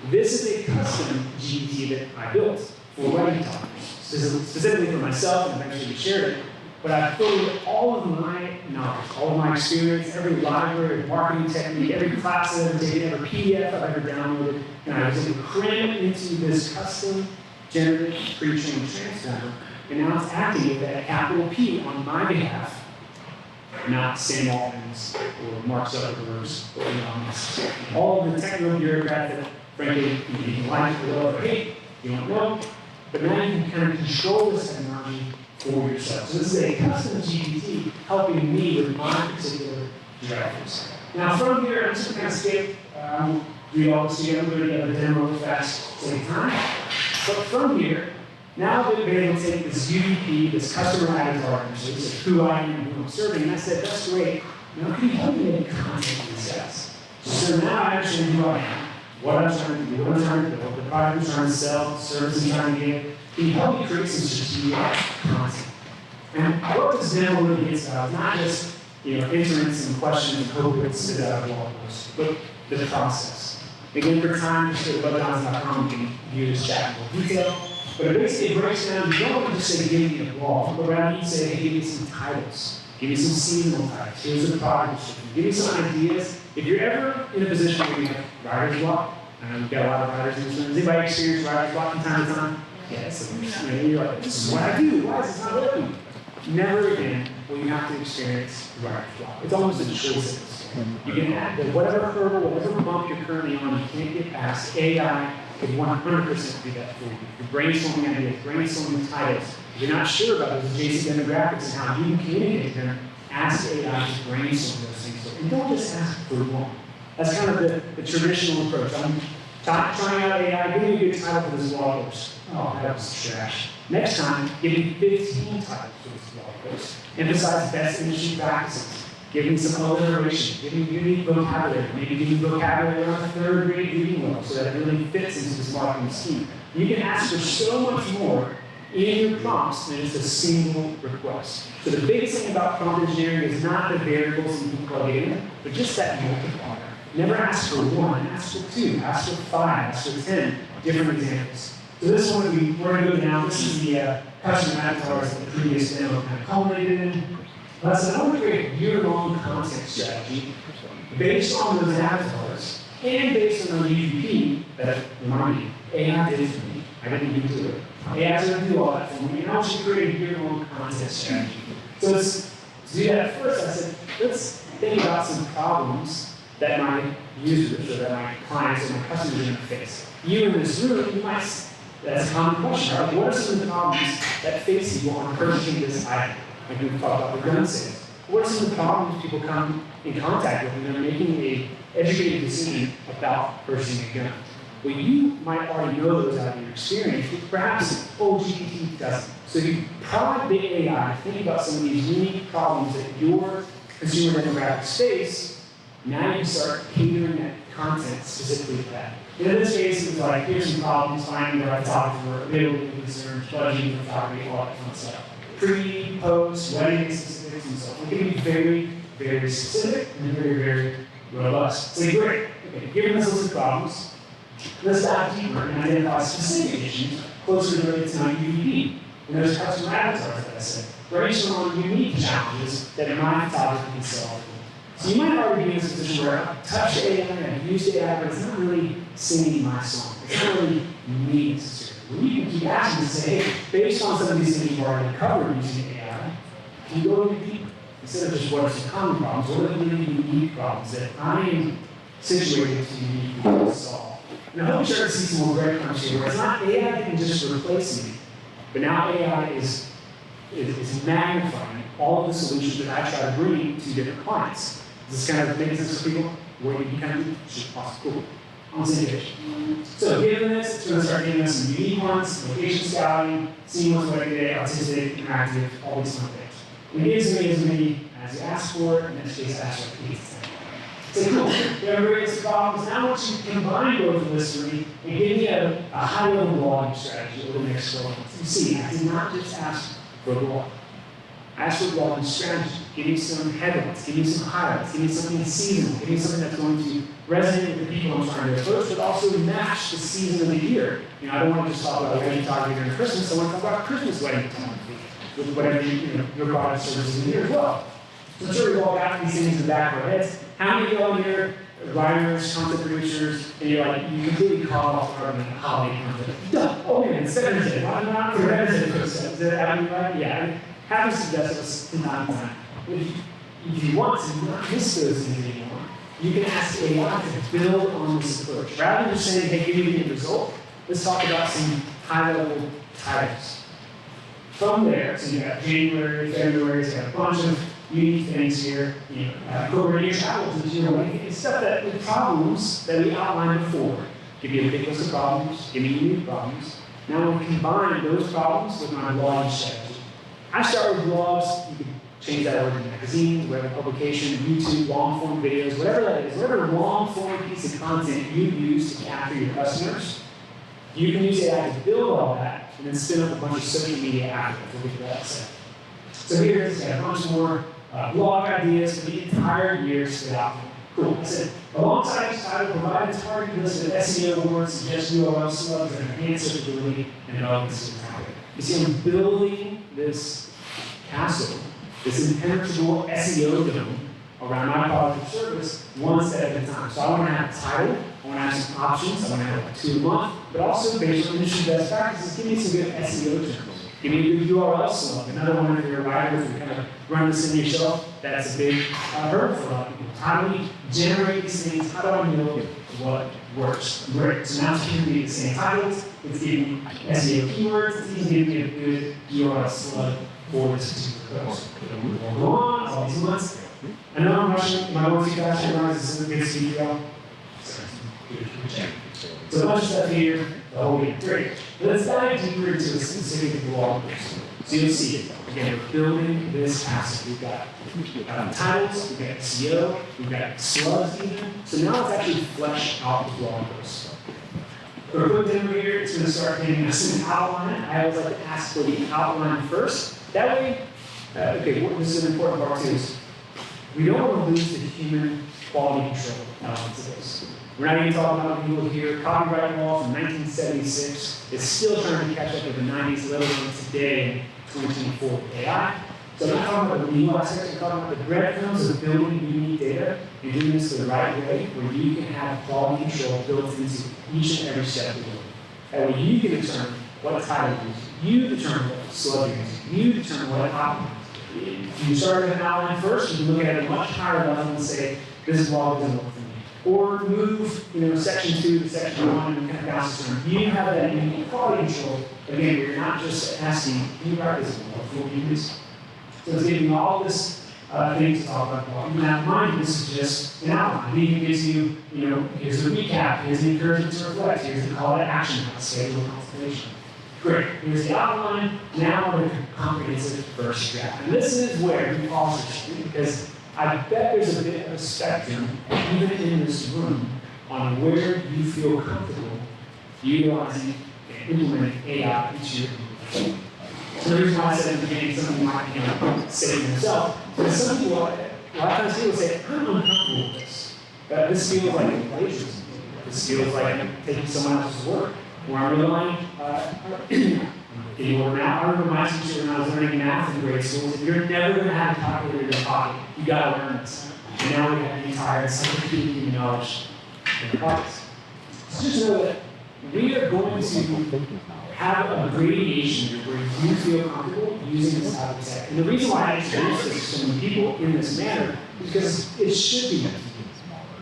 This is a custom GPT that I built for wedding talkers, specifically for myself, and eventually shared it. But I filled all of my knowledge, all of my experience, every library, marketing technique, every class I've ever taken, every PDF I've ever downloaded, and I was able to cram it into this custom generative pre-trained transformer, and now it's acting with that capital P on my behalf, not Sam Altman's or Mark Zuckerberg's or Elon Musk's. All of the technical bureaucrats that, frankly, you can like or hate, you don't know, but now you can kind of control this technology for yourself. So this is a custom GPT helping me with my particular directives. Now from here, I'm just going to skip, read all this together, we're going to have a demo fast, save time. But from here, now that we're able to take this UVP, this customer avatar, so this is who I am and who I'm serving, and I said, that's great. Now can you help me make content for these guys? So now I understand who I am, what I'm trying to do, what I'm trying to build, the product I'm trying to sell, the service I'm trying to give. Can you help me create some strategic content? And what this demo really gets about is not just answering some questions and hope it spit out of blog posts, but the process. Again, for time, just go to webinars.com, you can view this chat in more detail. But it basically breaks down, you don't want to just say, give me a blog, but rather you say, hey, give me some titles. Give me some seasonal titles. Here's a product description. Give me some ideas. If you're ever in a position where you have writer's block, I know we've got a lot of writers in this room. Does anybody experience writer's block from time to time? Yeah, so you're like, this is what I do. Why is this not working? Never again will you have to experience writer's block. It's almost a choice. You can add that whatever hurdle, whatever bump you're currently on, you can't get past. AI can 100% do that for you. If you're brainstorming ideas, brainstorming titles, if you're not sure about those adjacent demographics and how you can communicate to them, ask AI to brainstorm those things. And don't just ask for one. That's kind of the traditional approach. I'm trying out AI, give me a good title for this blog post. Oh, that was trash. Next time, give me 15 titles for this blog post. Emphasize best industry practices. Give me some alliteration. Give me unique vocabulary. Maybe give me vocabulary on a third grade reading level so that it really fits into this marketing scheme. You can ask for so much more in your prompts, and it's a single request. So the biggest thing about prompt engineering is not the variables you can plug in, but just that multiplier. Never ask for 1, ask for 2, ask for 5, ask for 10 different examples. So this one, we're going to go down. This is the customer avatars that the previous demo kind of culminated in. So I want to create a year-long content strategy based on those avatars and based on our UVP that, remind me, AI did it for me. I didn't even do it. AI is going to do all that for me, and I want you to create a year-long content strategy. So to do that first, I said, let's think about some problems that my users or that my clients or my customers are going to face. You in this room, you might, that's a common question, right? What are some of the problems that face you on purchasing this item? Like we talked about the gun sales. What are some of the problems people come in contact with when they're making an educated decision about purchasing a gun? Well, you might already know those out of your experience, but perhaps OGPT doesn't. So you prod the AI to think about some of these unique problems that your consumer demographics face. Now you start catering that content specifically to that. In this case, it's like, here's some problems, finding the right photographer, available concerns, budgeting photography, all that fun stuff. Pre, post, wedding specifics, and so on. It can be very, very specific and very, very robust. So great. Okay, given this list of problems, let's dive deeper and identify specific issues closely related to my UVP and those customer avatars that I said. Brainstorm on unique challenges that my photography can solve. So you might already be in a position where I've touched AI and I've used AI, but it's not really singing my song. It's not really me necessarily. You can keep asking and say, hey, based on some of these things you've already covered using AI, can you go a little deeper? Instead of just what are some common problems, what are the really unique problems that I am situated to uniquely solve? And I hope you start to see some more breadcrumbs here, where it's not AI that can just replace me, but now AI is magnifying all of the solutions that I try to bring to different clients. Does this kind of make sense for people? Where you kind of cool. On the same page. So given this, it's going to start giving us some unique ones, location scouting, seeing what's ready today, artistic, interactive, all these fun things. And it gives me as many as you ask for, and in this case, ask for 8 to 10. So cool. You have various problems. Now I want you to combine both of this for me and give me a high-level blogging strategy over the next 12 months. You see, I did not just ask for a blog. Ask for blogging strategy. Give me some headlines. Give me some highlights. Give me something seasonal. Give me something that's going to resonate with the people I'm trying to approach, but also match the season of the year. You know, I don't want to just talk about wedding photography during Christmas. I want to talk about Christmas wedding photography with whatever your product services in here as well. So I'm sure we've all got these things in the back of our heads. How many people in here, writers, content producers, and you're like, you completely call off our holiday content? Oh man, it's Veterans Why not for Veterans Day? Is that happening right? Yeah. Have to suggest us to not time. If you want to not miss those things anymore, you can ask AI to build on this approach. Rather than just saying, hey, give me the result, let's talk about some high-level titles. From there, so you got January, February, so you got a bunch of unique things here. You know, incorporate your travels into your life. It's stuff that with problems that we outlined before. Give you a big list of problems, give me unique problems. Now we combine those problems with my blogging strategy. I start with blogs. You can change that over to magazines, web publication, YouTube, long-form videos, whatever that is, whatever long-form piece of content you use to capture your customers. You can use AI to build all that and then spin up a bunch of social media afterwards. We'll get to that in a second. So here's a bunch more blog ideas for the entire year spit out. Cool. I said, alongside each title, provide a targeted list of SEO words, suggest URL slugs, and enhance searchability and relevance to the topic. You see, I'm building this castle, this impenetrable SEO dome around my product or service one step at a time. So I want to have a title, I want to have some options, I want to have like 2 a month, but also based on industry best practices, give me some good SEO terms. Give me a good URL slug. Another one if you're a writer, if you kind of run this in yourself, that's a big hurdle for a lot of people. How do we generate these things? How do I know what works? Great. So now it's giving me the same titles, it's giving me SEO keywords, it's even giving me a good URL slug for this particular post. Go on, all these months. I know I'm rushing, my multi-fashion runs, this is a good speed y'all. So a bunch of stuff here, the whole week. Great. Let's dive deeper into a specific blog post. So you'll see it. Again, we're building this asset. We've got titles, we've got SEO, we've got slugs even. So now it's actually fleshed out the blog post. For a quick demo here, it's going to start giving us an outline. I always like to ask for the outline first. That way, this is an important part too. Is we don't want to lose the human quality control elements of this. We're not even talking about people here. Copyright law from 1976 is still trying to catch up with the 90s, let alone today in 2024 with AI. So I'm not talking about the legal aspects, I'm talking about the breadcrumbs of building unique data and doing this the right way, where you can have quality control built into each and every step of the way. That way you can determine what title to use, you determine what slug to use, you determine what copy to use. If you start with an outline first, you can look at it at a much higher level and say, this law doesn't work for me. Or move, section 2 to section 1 and kind of bounce it around. You have that unique quality control. Again, you're not just asking, can you write this law for use? So it's giving you all this things to talk about. Now, mind, this is just an outline. It even gives you, here's the recap, here's the encouragement to reflect, here's the call to action, schedule and consultation. Great, here's the outline, now we're going to comprehensive first draft. And this is where you pause the screen, because I bet there's a bit of a spectrum, even in this room, on where you feel comfortable utilizing and implementing AI into your implementation. So the reason why I said in the beginning, something you might say to yourself, is some people, a lot of times people say, I'm uncomfortable with this. This feels like plagiarism. This feels like taking someone else's work. Or I'm relying, now, I remember my teacher when I was learning math in grade school, said, you're never going to have a calculator in your pocket. You got to learn this. And now we have the entire encyclopedia knowledge in the pockets. So just know that we are going to have a gradation where you feel comfortable using this type of tech. And the reason why I introduce this to so many people in this manner is because it should be done.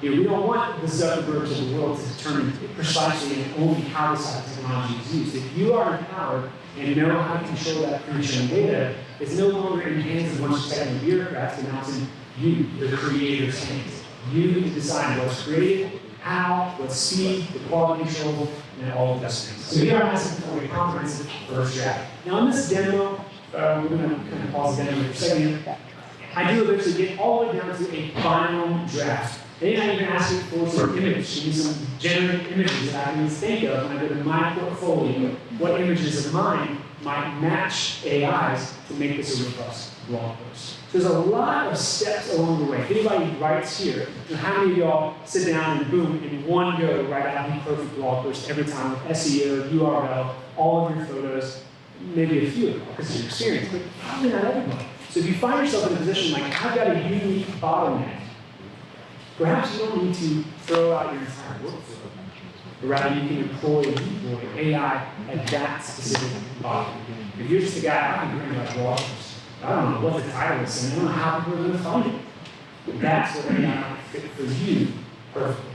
We don't want the Zuckerbergs of the world to determine precisely and only how this type of technology is used. If you are empowered and know how to control that pre-trained data, it's no longer in the hands of a bunch of technical bureaucrats, but now it's in you, the creator's hands. You decide what's created, how, what speed, the quality control, and all of those things. So here I'm asking for a comprehensive first draft. Now in this demo, we're going to kind of pause the demo for a second. I do eventually get all the way down to a final draft. Then I'm even asking for some image, give me some generative images that I can think of when I go to my portfolio. What images of mine might match AI's to make this a robust blog post. So there's a lot of steps along the way. If anybody writes here, how many of y'all sit down and boom, in one go, write out the perfect blog post every time with SEO, URL, all of your photos, maybe a few of them because of your experience, but probably not everybody. So if you find yourself in a position like, I've got a unique bottleneck, perhaps you don't need to throw out your entire workflow, but rather you can employ AI at that specific bottleneck. If you're just a guy, I can bring like blog posts. I don't know what the title is, and I don't know how people are going to find it. But that's what AI might fit for you perfectly.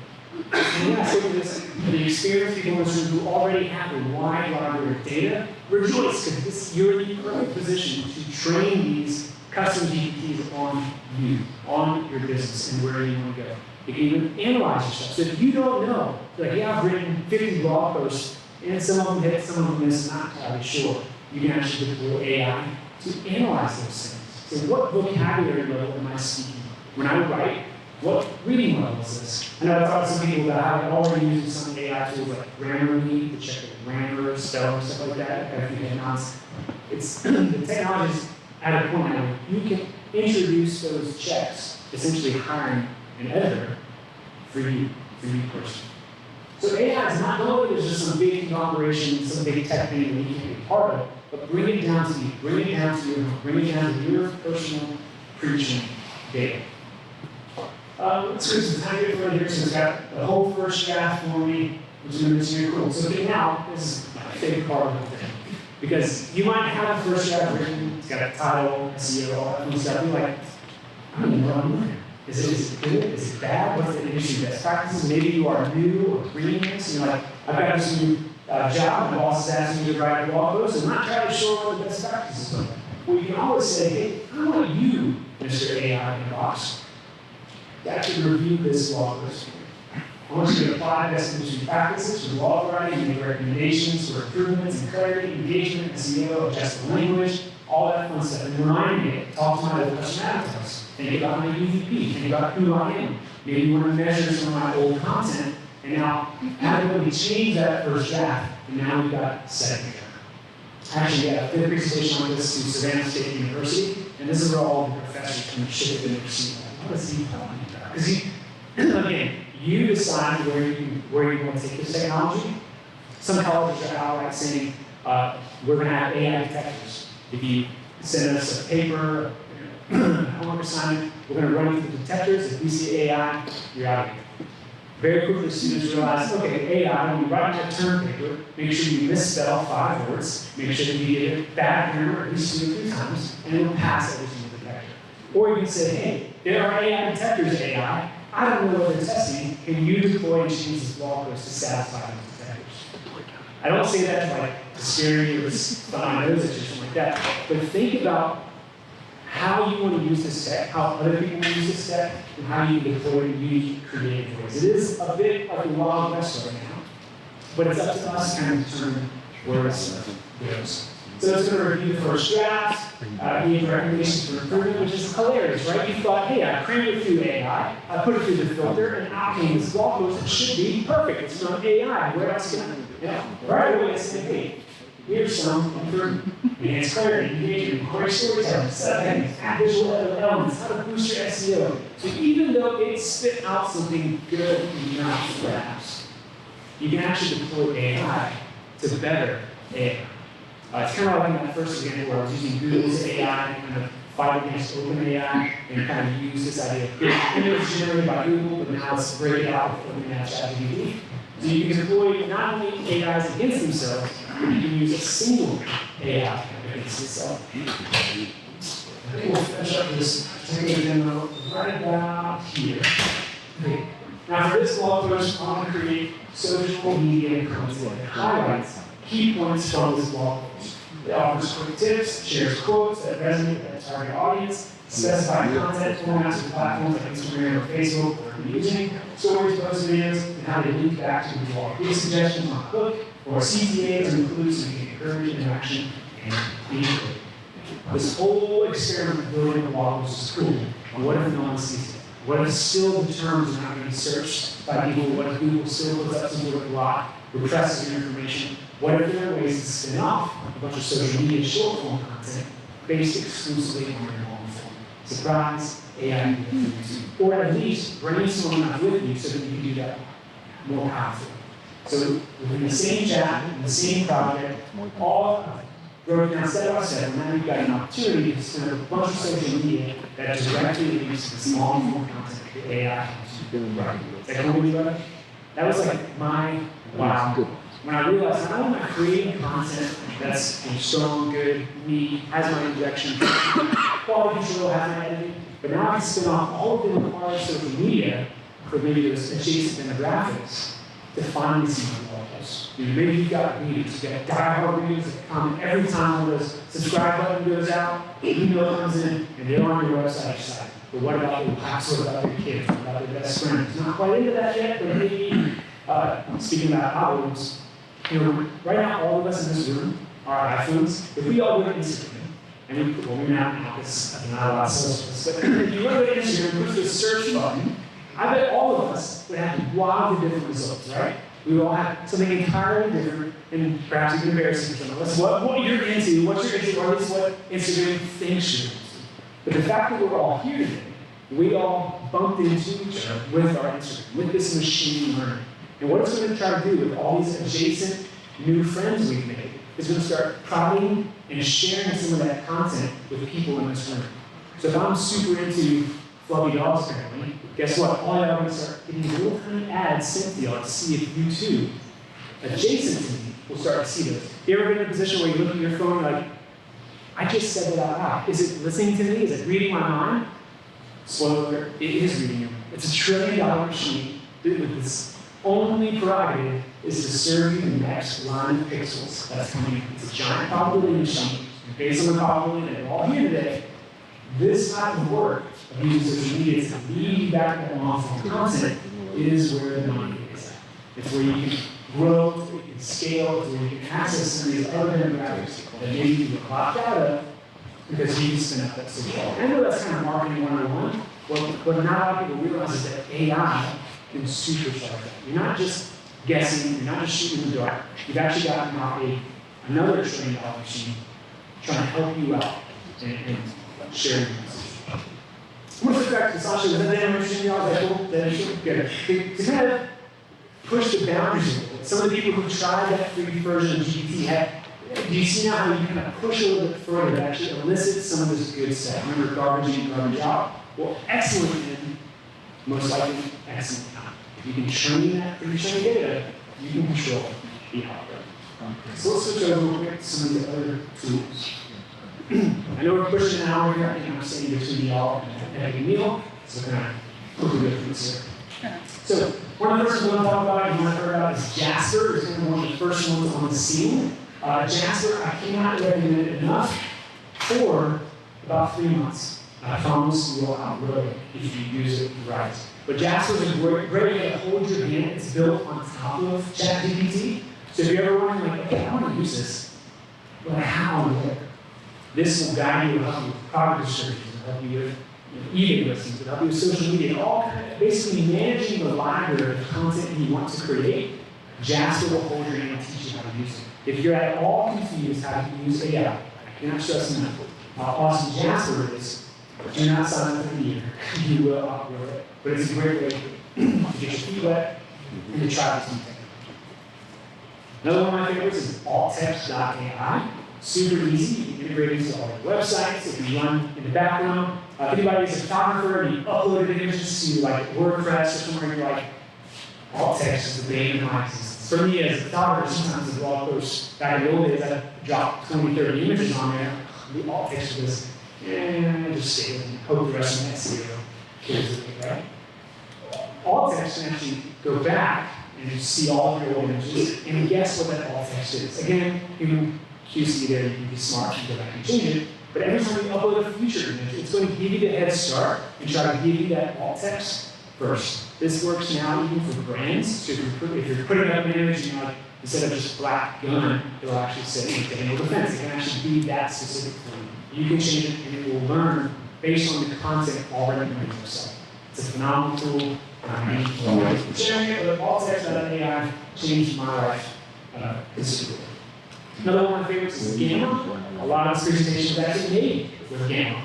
And when I say this, the experienced people in this room who already have a wide library of data, rejoice, because you're in the perfect position to train these custom GPTs on you, on your business, and where you want to go. You can even analyze yourself. So if you don't know, like, yeah, I've written 50 blog posts, and some of them hit, some of them miss, not entirely sure. You can actually deploy AI to analyze those things. So what vocabulary level am I speaking? When I write, what reading level is this? I know I've talked to some people that have already used some AI tools like Grammarly to check the grammar, spelling, stuff like that. If you it's the technology's at a point now where you can introduce those checks, essentially hiring an editor for you personally. So AI is not only just some big conglomeration, some big tech thing that you can be part of, but bring it down to you, bring it down to your personal preaching data. Let's go some time here here. So it's got the whole first draft for me, which is going to be really cool. So now, this is my favorite part of the whole thing. Because you might have a first draft written, it's got a title, SEO, all that kind of stuff. You're like, I don't even know what I'm looking at. Is it good? Is it bad? What's the industry best practices? Maybe you are new or reading this, and you're like, I've got this new job, my boss is asking me to write a blog post, and I'm not trying to show what the best practices are. Well, you can always say, hey, I want you, Mr. AI Inbox, to actually review this blog post. I want you to apply best industry practices for blog writing, make recommendations for improvements in clarity, engagement, SEO, adjust the language, all that fun stuff. And remind me, talk to my old customer avatars. Think about my UVP, think about who I am. Maybe you want to measure some of my old content And now, having we change that first draft, and now we've got second draft. Actually, yeah, I did a presentation like this to Savannah State University, and this is where all the professors can shift in and see, what is he talking about? Because again, you decide where you want to take this technology. Some colleges are outright saying, we're going to have AI detectors. If you send us a paper, homework assignment, we're going to run you through the detectors. If we see AI, you're out of here. Very quickly, students realize, okay, AI, when you write that term paper, make sure you misspell 5 words, make sure that you get it bad grammar at least 2 or 3 times, and it will pass every single detector. Or you can say, hey, there are AI detectors, AI. I don't know what they're testing. Can you deploy and change this blog post to satisfy those detectors? I don't say that to to scare you or thumb nose at you or something like that, but think about how you want to use this tech, how other people use this tech, and how you can deploy it in unique, creative ways. It is a bit like a Wild West right now, but it's up to us to kind of determine where this goes. So it's going to review the first draft, give recommendations for improvement, which is hilarious, right? You thought, hey, I crammed it through AI, I put it through the filter, and out came this blog post that should be perfect. It's from AI. Where else can I? Yeah. Right away, it's like, hey, here's some improvement. Enhanced clarity, engagement, core storytelling, settings, add visual elements, how to boost your SEO. So even though it spit out something good enough, perhaps, you can actually deploy AI to better AI. It's kind of like in that first example where I was using Google's AI to kind of fight against OpenAI and kind of use this idea of image generated by Google, but now it's break out with OpenAI ChatGPT. So you can deploy not only AIs against themselves, but you can use a single AI against itself. I think we'll finish up this particular demo right about here. Okay. Now for this blog post, I want to create social media content that highlights key points from this blog post. It offers quick tips, shares quotes that resonate with the target audience, specify content formats and platforms like Instagram or Facebook or using, stories, post videos, and how they link back to the blog. These suggestions on Hook or CTA to include so you can encourage interaction and engagement. This whole experiment of building a blog post is cool. But what if no one sees it? What if still the terms are not going to be searched by people? What if Google still puts up some sort of block, represses your information? What if there are ways to spin off a bunch of social media short form content based exclusively on your long form? Surprise, AI can do YouTube. Or at least bring someone out with you so that you can do that more powerfully. So within the same chat, in the same project, all broken down step by step, and now you've got an opportunity to spin up a bunch of social media that directly links to this long form content that AI can do. Is that cool with you, brother? That was like my wow. When I realized not only am I creating content that's strong, good, neat, has my injection, quality control, has my editing, but now I can spin off all of the required social media for maybe those adjacent demographics to find these blogs. Maybe you've got readers, you've got diehard readers that comment every time when the subscribe button goes out, email comes in, and they're on your website site. But what about your past? What about your kids? What about their best friends? Not quite into that yet, but maybe speaking about albums. Right now, all of us in this room are iPhones. If we all go to Instagram, and we're not because I'm not allowed to socialists, but if you go to Instagram and push the search button, I bet all of us would have wildly different results, right? We would all have something entirely different, and perhaps even embarrassing for some of us. What you're into, what you're into, or at least what Instagram thinks you're into. But the fact that we're all here today, we all bumped into each other with our Instagram, with this machine learning. And what it's going to try to do with all these adjacent new friends we've made is going to start prodding and sharing some of that content with people in this room. So if I'm super into fluffy dogs apparently, guess what? All y'all are going to start getting these little tiny ads sent to y'all to see if you too, adjacent to me, will start to see those. You ever been in a position where you look at your phone and you're like, I just said it out loud. Is it listening to me? Is it reading my mind? Spoiler alert, it is reading your mind. It's $1 trillion machine with this only prerogative is to serve you the next line of pixels that's coming in. It's a giant probability machine. And based on the probability that we're all here today, this type of work of using social media to lead you back to long-form content is where the money is at. It's where you can grow, it's where you can scale, it's where you can access some of these other demographics that maybe you were locked out of because you spin up that social media. I know that's kind of marketing 101. What not a lot of people realize is that AI can supercharge that. You're not just guessing, you're not just shooting in the dark. You've actually got now another training machine trying to help you out and share your message. I'm going to flip back to Sasha. Was that interesting, y'all? That should good. To kind of push the boundaries a little bit. Some of the people who tried that free version of GPT do you see now how you kind of push a little bit further to actually elicit some of this good stuff? Remember, garbage in, garbage out? Well, excellent in, most likely excellent out. If you can train that pre-trained data, you can control the output. So let's switch over real quick to some of the other tools. I know we're pushing an hour here. I think I'm sitting between y'all and a meal, so we're going to quickly go through this here. So one of the first ones I want to talk about, you want to hear about, is Jasper. It's going to be one of the first ones on the scene. Jasper, I cannot recommend it enough for about 3 months. I promise you will outgrow it if you use it right. But Jasper is a great way to hold your hand. It's built on top of ChatGPT. So if you're ever wondering, like, okay, I want to use this, but how and where? This will guide you, will help you with product descriptions, will help you with eBay listings, will help you with social media, all kind of basically managing the library of content you want to create. Jasper will hold your hand and teach you how to use it. If you're at all confused how to use AI, I cannot stress enough how awesome Jasper is, but you're not signing for the year. You will outgrow it. But it's a great way to get your feet wet and to try something. Another one of my favorites is alttext.ai. Super easy. You can integrate into all your websites. If you run in the background, if anybody is a photographer and you uploaded images to like WordPress or somewhere, you're like, alt text is the bane of my existence. For me as a photographer, sometimes the blog posts back in the old days, I dropped 20, 30 images on there. The alt text was, just stay with it and hope the rest of that SEO kills it, right? Alt text can actually go back and see all of your old images and guess what that alt text is. Again, you can QC there, you can be smart and go back and change it. But every time you upload a future image, it's going to give you the head start and try to give you that alt text first. This works now even for brands. So if you're putting up an image, you know, like, instead of just black gun, it'll actually say Daniel Defense. It can actually be that specific for you. You can change it and it will learn based on the content already on your website. It's a phenomenal tool. Sharing it with alttext.ai changed my life considerably. Another one of my favorites is Gamma. A lot of this presentation is actually made with Gamma.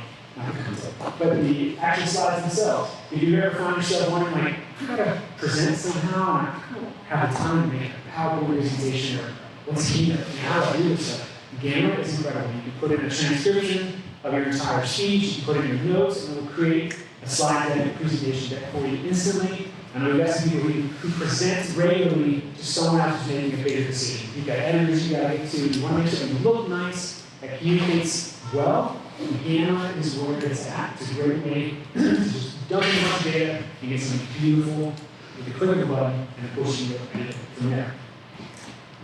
But the actual slides themselves, if you ever find yourself wondering, like, how to present somehow, and I don't have the time to make a PowerPoint presentation, or what's Keynote, and how do I do this stuff? Gamma is incredible. You can put in a transcription of your entire speech, you can put in your notes, and it will create a slide deck, a presentation deck for you instantly. I know we've got some people who present regularly to someone else who's making a bigger decision. You've got editors you got to get to, you want to make sure that you look nice, that communicates well. Gamma is where it's at. It's a great way to just dump in a bunch of data and get something beautiful with the click of a button, and of course you can edit it from there.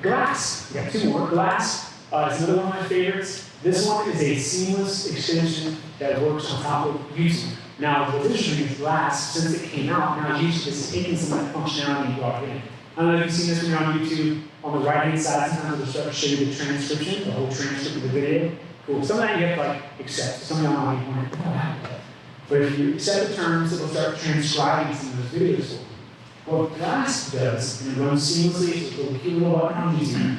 Glass. We got 2 more. Glass is another one of my favorites. This one is a seamless extension that works on top of YouTube. Now, what's interesting is Glass, since it came out, now YouTube has taken some of that functionality and brought it in. I don't know if you've seen this when you're on YouTube. On the right-hand side, sometimes it'll start to show you the transcription, the whole transcript of the video. Cool. Some of that you have to like accept. Some of y'all might be wondering, but if you accept the terms, it'll start transcribing some of those videos for you. What Glass does, and it runs seamlessly, so it'll cute little button on YouTube.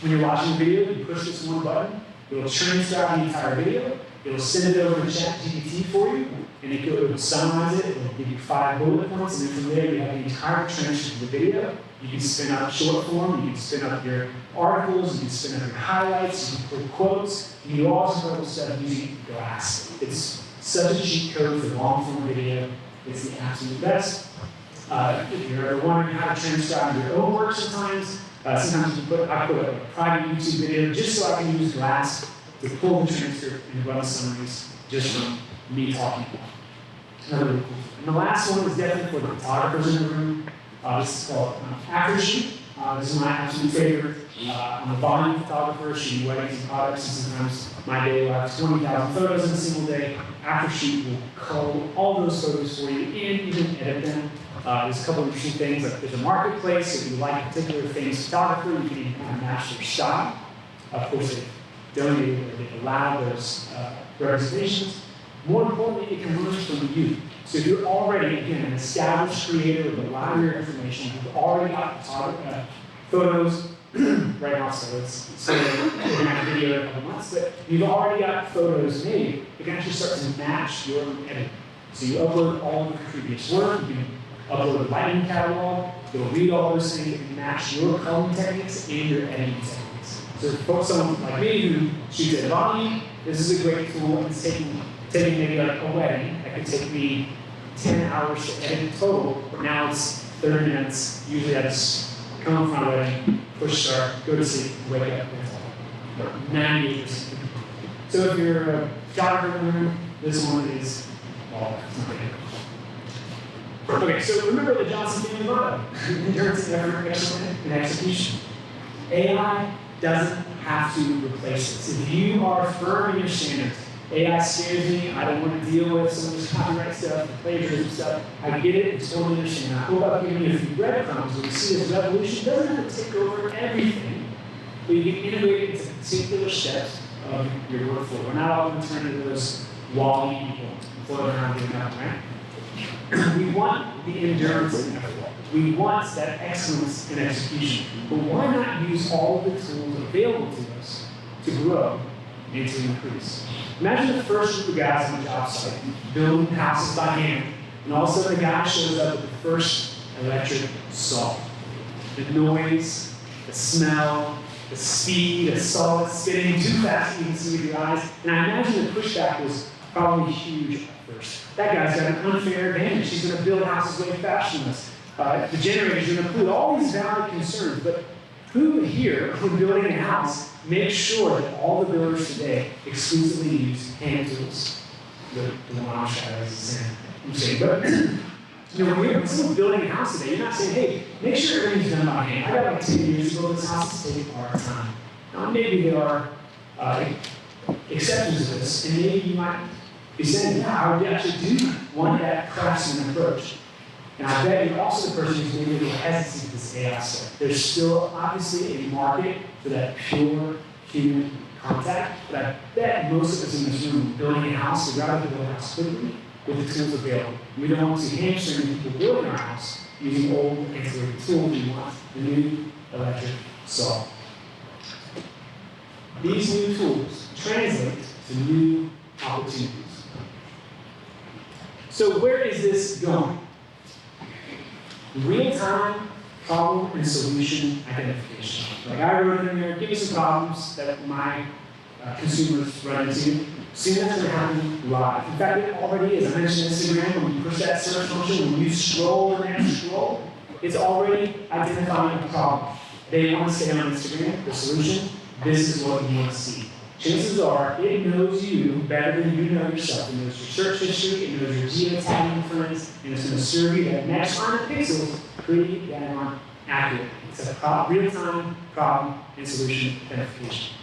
When you're watching a video, you push this one button, it'll transcribe the entire video, it'll send it over to ChatGPT for you, and it will summarize it, it'll give you 5 bullet points, and then from there you have the entire transcript of the video. You can spin up short form, you can spin up your articles, you can spin up your highlights, you can put quotes, you can do all sorts of stuff using Glass. It's such a cheat code for long form video, it's the absolute best. If you're ever wondering how to transcribe your own work sometimes I put a private YouTube video just so I can use Glass to pull the transcript and run summaries just from me talking about it. Another really cool. And the last one is definitely for the photographers in the room. This is called Aftershoot. This is my absolute favorite. I'm a volume photographer, shooting weddings and products, and sometimes my day will have 20,000 photos in a single day. Aftershoot will cull all those photos for you and even edit them. There's a couple of interesting things, like there's a marketplace, so if you like a particular famous photographer, you can even kind of match their style. Of course, they've donated or they've allowed those representations. More importantly, it can learn from you. So if you're already, again, an established creator with a library of information, you've already got photos, right now, so we're gonna have a video in a couple months, but you've already got photos made, you can actually start to match your edit. So you upload all of your previous work, you can upload a lighting catalog, it'll read all those things, and match your coloring techniques and your editing techniques. So for someone like me who shoots at volume, this is a great tool. It's taking maybe like a wedding, that could take me 10 hours to edit total, but now it's 30 minutes. Usually I just come home from a wedding, push start, go to sleep, wake up, and it's all 98%. So if you're a photographer in the room, this one is all. Okay, so remember the Johnson family motto: endurance, effort, excellence, and execution. AI doesn't have to replace this. If you are firm in your standards, AI scares me, I don't want to deal with some of this copyright stuff, the plagiarism stuff. I get it, it's totally understand. I hope I've given you a few breadcrumbs where you see this revolution doesn't have to take over everything, but you can integrate it into particular steps of your workflow. We're not all going to turn into those wall-e people floating around getting up, right? We want the endurance and effort. We want that excellence in execution. But why not use all of the tools available to us to grow and to increase? Imagine the first group of guys on the job site building houses by hand, and all of a sudden the guy shows up with the first electric saw. The noise, the smell, the speed, the saw that's spinning too fast you can see with your eyes. And I imagine the pushback was probably huge at first. That guy's got an unfair advantage. He's going to build houses way faster than us. The generators are going to include all these valid concerns, but who here, when building a house, makes sure that all the builders today exclusively use hand tools? The one I'm showing is the same. But when someone's building a house today, you're not saying, hey, make sure everything's done by hand. I got like 10 years to build this house, it's taking our time. Now, maybe there are exceptions to this, and maybe you might be saying, yeah, I would actually do want that craftsman approach. And I bet you're also the person who's maybe a little hesitant to this AI stuff. There's still obviously a market for that pure human contact, but I bet most of us in this room building a house would rather build a house quickly with the tools available. We don't want to hamstring people building our house using old antiquated tools. We want the new electric saw. These new tools translate to new opportunities. So where is this going? Real-time problem and solution identification. Like I wrote in there, give me some problems that my consumers run into. Soon that's going to happen live. In fact, it already is. I mentioned Instagram, when you push that search function, when you scroll and scroll, it's already identifying a problem. They want to stay on Instagram, the solution, this is what you want to see. Chances are, it knows you better than you know yourself. It knows your search history, it knows your geotagging friends, and it's going to serve you that next 100 pixels pretty damn accurate. It's a real-time problem and solution identification.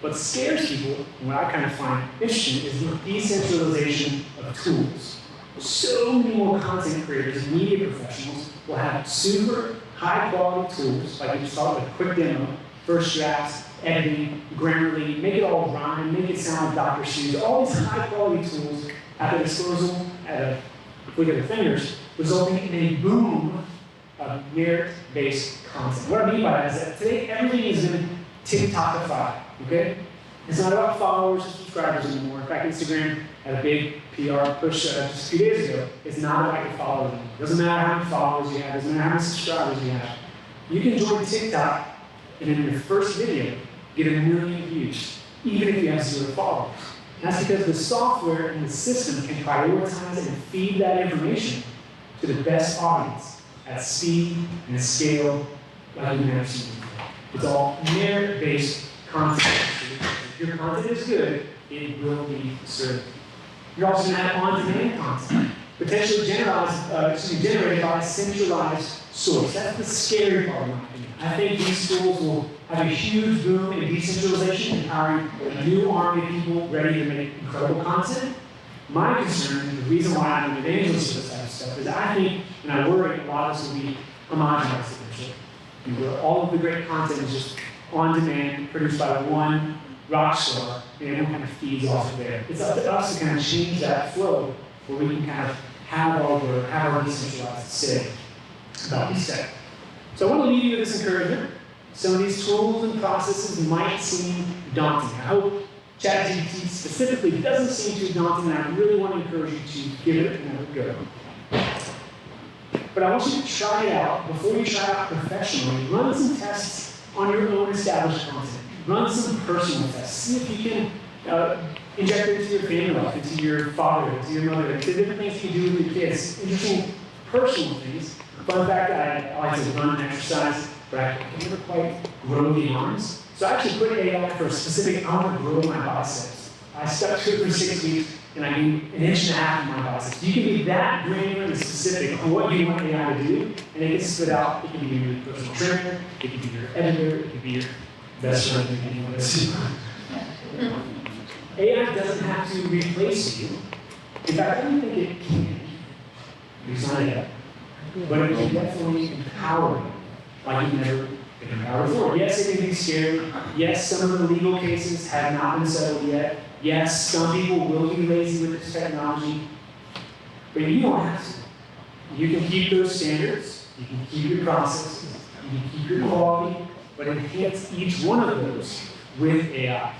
What scares people, and what I kind of find interesting, is the decentralization of tools. So many more content creators and media professionals will have super high-quality tools, like we just saw with a quick demo, first drafts, editing, Grammarly, make it all rhyme, make it sound like Dr. Seuss. All these high-quality tools at their disposal at a click of the fingers, resulting in a boom of merit-based content. What I mean by that is that today everything is in TikTokified, okay? It's not about followers or subscribers anymore. In fact, Instagram had a big PR push just a few days ago. It's not about your followers anymore. It doesn't matter how many followers you have, it doesn't matter how many subscribers you have. You can join TikTok and in your first video, get 1 million views, even if you have 0 followers. And that's because the software and the system can prioritize and feed that information to the best audience at speed and scale like you've never seen before. It's all merit-based content. If your content is good, it will be served. You're also going to have on-demand content, potentially generated by a centralized source. That's the scary part, in my opinion. I think these tools will have a huge boom in decentralization, empowering a new army of people ready to make incredible content. My concern, the reason why I'm an evangelist for this type of stuff, is I think, and I worry, a lot of this will be homogenized eventually. Where all of the great content is just on demand, produced by one rock star, and everyone kind of feeds off of there. It's up to us to kind of change that flow where we can kind of have our decentralized say about these steps. So I want to leave you with this encouragement. Some of these tools and processes might seem daunting. I hope ChatGPT specifically doesn't seem too daunting, and I really want to encourage you to give it another go. But I want you to try it out. Before you try it out professionally, run some tests on your own established content. Run some personal tests. See if you can inject it into your family life, into your father, into your mother, into different things you can do with your kids. Interesting personal things. Fun fact, I like to run and exercise, but I can never quite grow the arms. So I actually put AI for a specific, I want to grow my biceps. I stuck to it for 6 weeks, and I gained 1.5 inches of my biceps. You can be that granular and specific on what you want AI to do, and it gets spit out. It can be your personal trainer, it can be your editor, it can be your best friend, anyone else. AI doesn't have to replace you. In fact, I don't think it can. It's not yet. But it can definitely empower you like you've never been empowered before. Yes, it can be scary. Yes, some of the legal cases have not been settled yet. Yes, some people will be lazy with this technology. But you don't have to. You can keep those standards. You can keep your processes. You can keep your quality, but enhance each one of those with AI.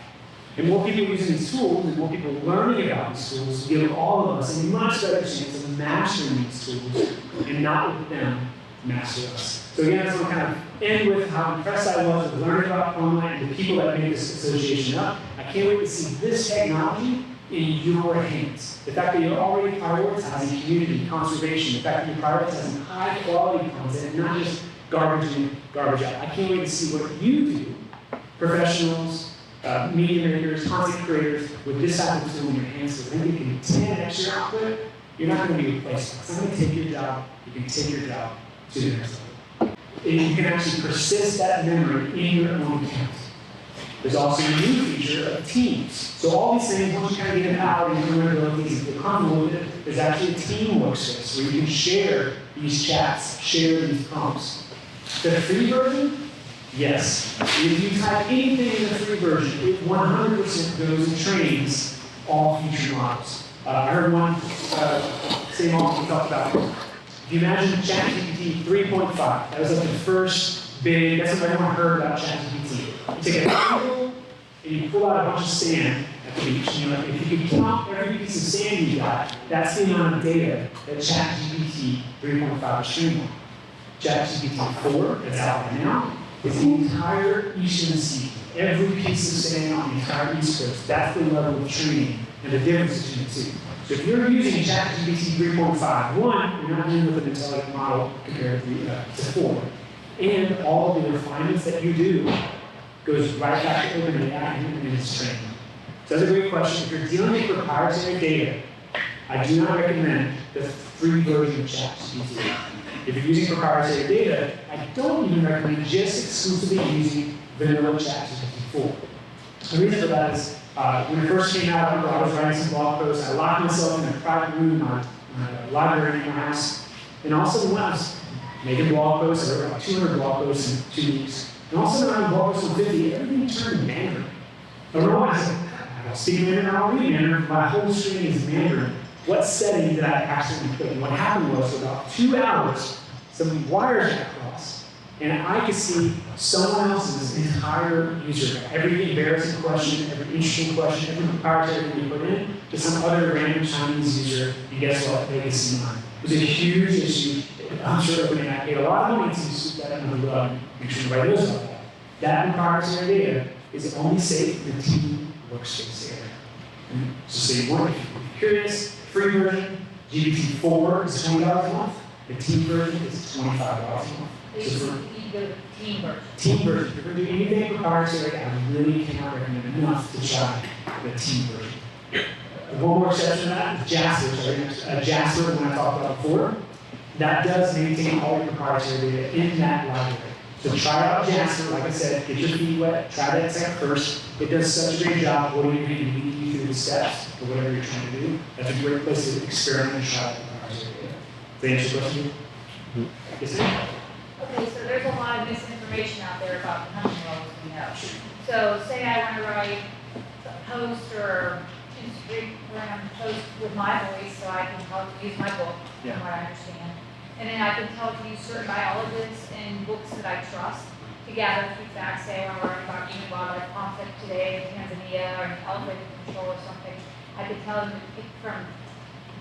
And more people using these tools, and more people learning about these tools, give all of us a much better chance of mastering these tools and not with them master us. So again, that's what kind of end with how impressed I was with learning about POMA and the people that made this association up. I can't wait to see this technology in your hands. The fact that you're already prioritizing community conservation, the fact that you're prioritizing high quality content and not just garbage in, garbage out. I can't wait to see what you do, professionals, media makers, content creators, with this type of tool in your hands. So when you can 10x your output, you're not going to be replaced. It's not going to take your job. You can take your job to the next level. And you can actually persist that memory in your own account. There's also a new feature of teams. So all these things, once you kind of get empowered and remember these, if you're comfortable with it, there's actually a team workspace where you can share these chats, share these prompts. The free version, yes. If you type anything in the free version, it 100% goes and trains all future models. I heard one same model we talked about. If you imagine ChatGPT 3.5, that was like the first big, that's what everyone heard about ChatGPT. You take a handle and you pull out a bunch of sand at the beach. You know, if you could count every piece of sand you got, that's the amount of data that ChatGPT 3.5 is training on. ChatGPT 4, that's out right now, is the entire Eastern Sea. Every piece of sand on the entire East Coast. That's the level of training and the difference between the two. So if you're using ChatGPT 3.5, one, you're not dealing with an intelligent model compared to 4. And all of the refinements that you do goes right back to OpenAI and its training. So that's a great question. If you're dealing with proprietary data, I do not recommend the free version of ChatGPT. If you're using proprietary data, I don't even recommend just exclusively using vanilla ChatGPT 4. The reason for that is when it first came out, I was writing some blog posts. I locked myself in a private room in my library in my house. And all of a sudden, when I was making blog posts, I wrote about 200 blog posts in 2 weeks. And all of a sudden, I blog posts in 50, everything turned Mandarin. I realized I don't speak Mandarin, I don't read Mandarin. My whole screen is Mandarin. What setting did I accidentally put? And what happened was, for about 2 hours, some wires got crossed. And I could see someone else's entire user, every embarrassing question, every interesting question, every proprietary thing you put in, to some other random Chinese user, and guess what? They could see mine. It was a huge issue. I'm sure OpenAI paid a lot of money to scoop that under the rug, make sure everybody knows about that. That proprietary data is only safe in the team workspace area. And so you want, if you're curious, free version, GPT-4 is $20 a month. The team version is $25 a month. So you go to team version. Team version. If you're going to do anything proprietary, I really cannot recommend enough to try the team version. One more exception to that is Jasper. Jasper, when I talked about before, that does maintain all your proprietary data in that library. So try out Jasper, like I said, get your feet wet, try that tech first. It does such a great job orienting and leading you through the steps for whatever you're trying to do. That's a great place to experiment and try out proprietary data. Does that answer your question? Yes, ma'am. Okay, so there's a lot of misinformation out there about the hunting laws we know. So say I want to write a post or Instagram post with my voice so I can and books that I trust to gather key facts. Say I learned about human wildlife conflict today in Tanzania or an elephant control or something, I could tell them to pick from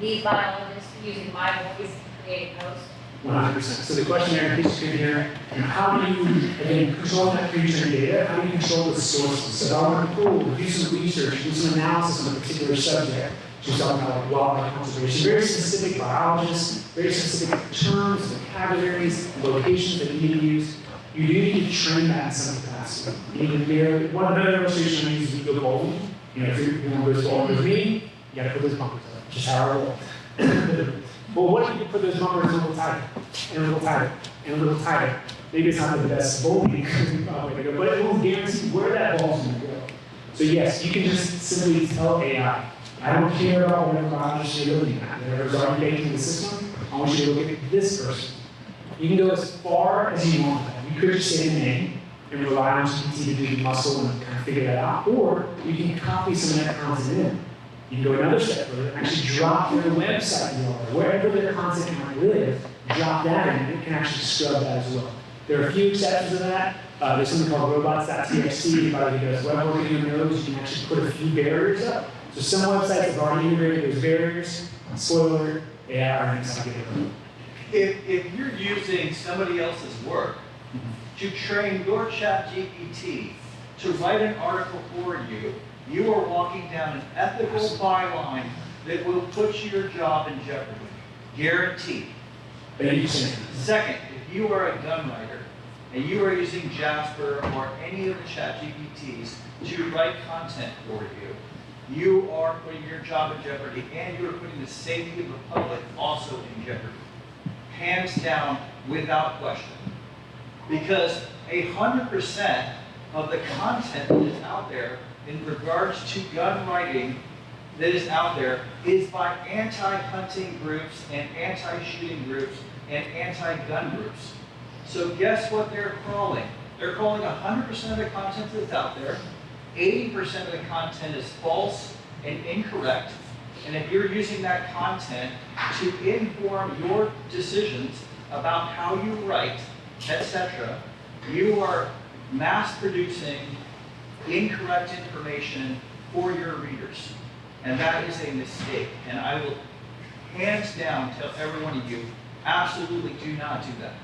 these biologists using my voice and create a post. 100%. So the question there, in case you couldn't hear, how do you, again, control that pre-trained data? How do you control the sources? So if I want to do some research, do some analysis on a particular subject. She's talking about like wildlife conservation, very specific biologists, very specific terms, vocabularies, locations that you need to use. You do need to train that in some capacity. You need to mirror, one another illustration I use is we go bowling. If you're going to go bowling with me, you got to put those bumpers up, just how I roll. Well, what if you put those bumpers a little tighter, and a little tighter, and a little tighter? Maybe it's not the best bowling way to go, but it will guarantee where that ball's going to go. So yes, you can just simply tell AI, I don't care about whatever biologist you're looking at. Whatever's already baked in the system, I want you to look at this person. You can go as far as you want with that. You could just say the name and rely on GPT to do the muscle and kind of figure that out, or you can copy some of that content in. You can go another step further and actually drop their website URL, wherever their content might live, drop that in, and it can actually scrub that as well. There are a few exceptions to that. There's something called robots.txt. Anybody who does web work in knows you can actually put a few barriers up. So some websites have already integrated those barriers. Spoiler, AI are next to get it. If you're using somebody else's work to train your chat GPT to write an article for you, you are walking down an ethical byline that will put your job in jeopardy. Guaranteed. Second, if you are a gun writer and you are using Jasper or any of the chat GPTs to write content for you, you are putting your job in jeopardy and you are putting the safety of the public also in jeopardy. Hands down, without question. Because 100% of the content that is out there in regards to gun writing that is out there is by anti-hunting groups and anti-shooting groups and anti-gun groups. So guess what they're crawling? They're crawling 100% of the content that's out there. 80% of the content is false and incorrect. And if you're using that content to inform your decisions about how you write, etc., you are mass producing incorrect information for your readers. And that is a mistake. And I will hands down tell every one of you, absolutely do not do that.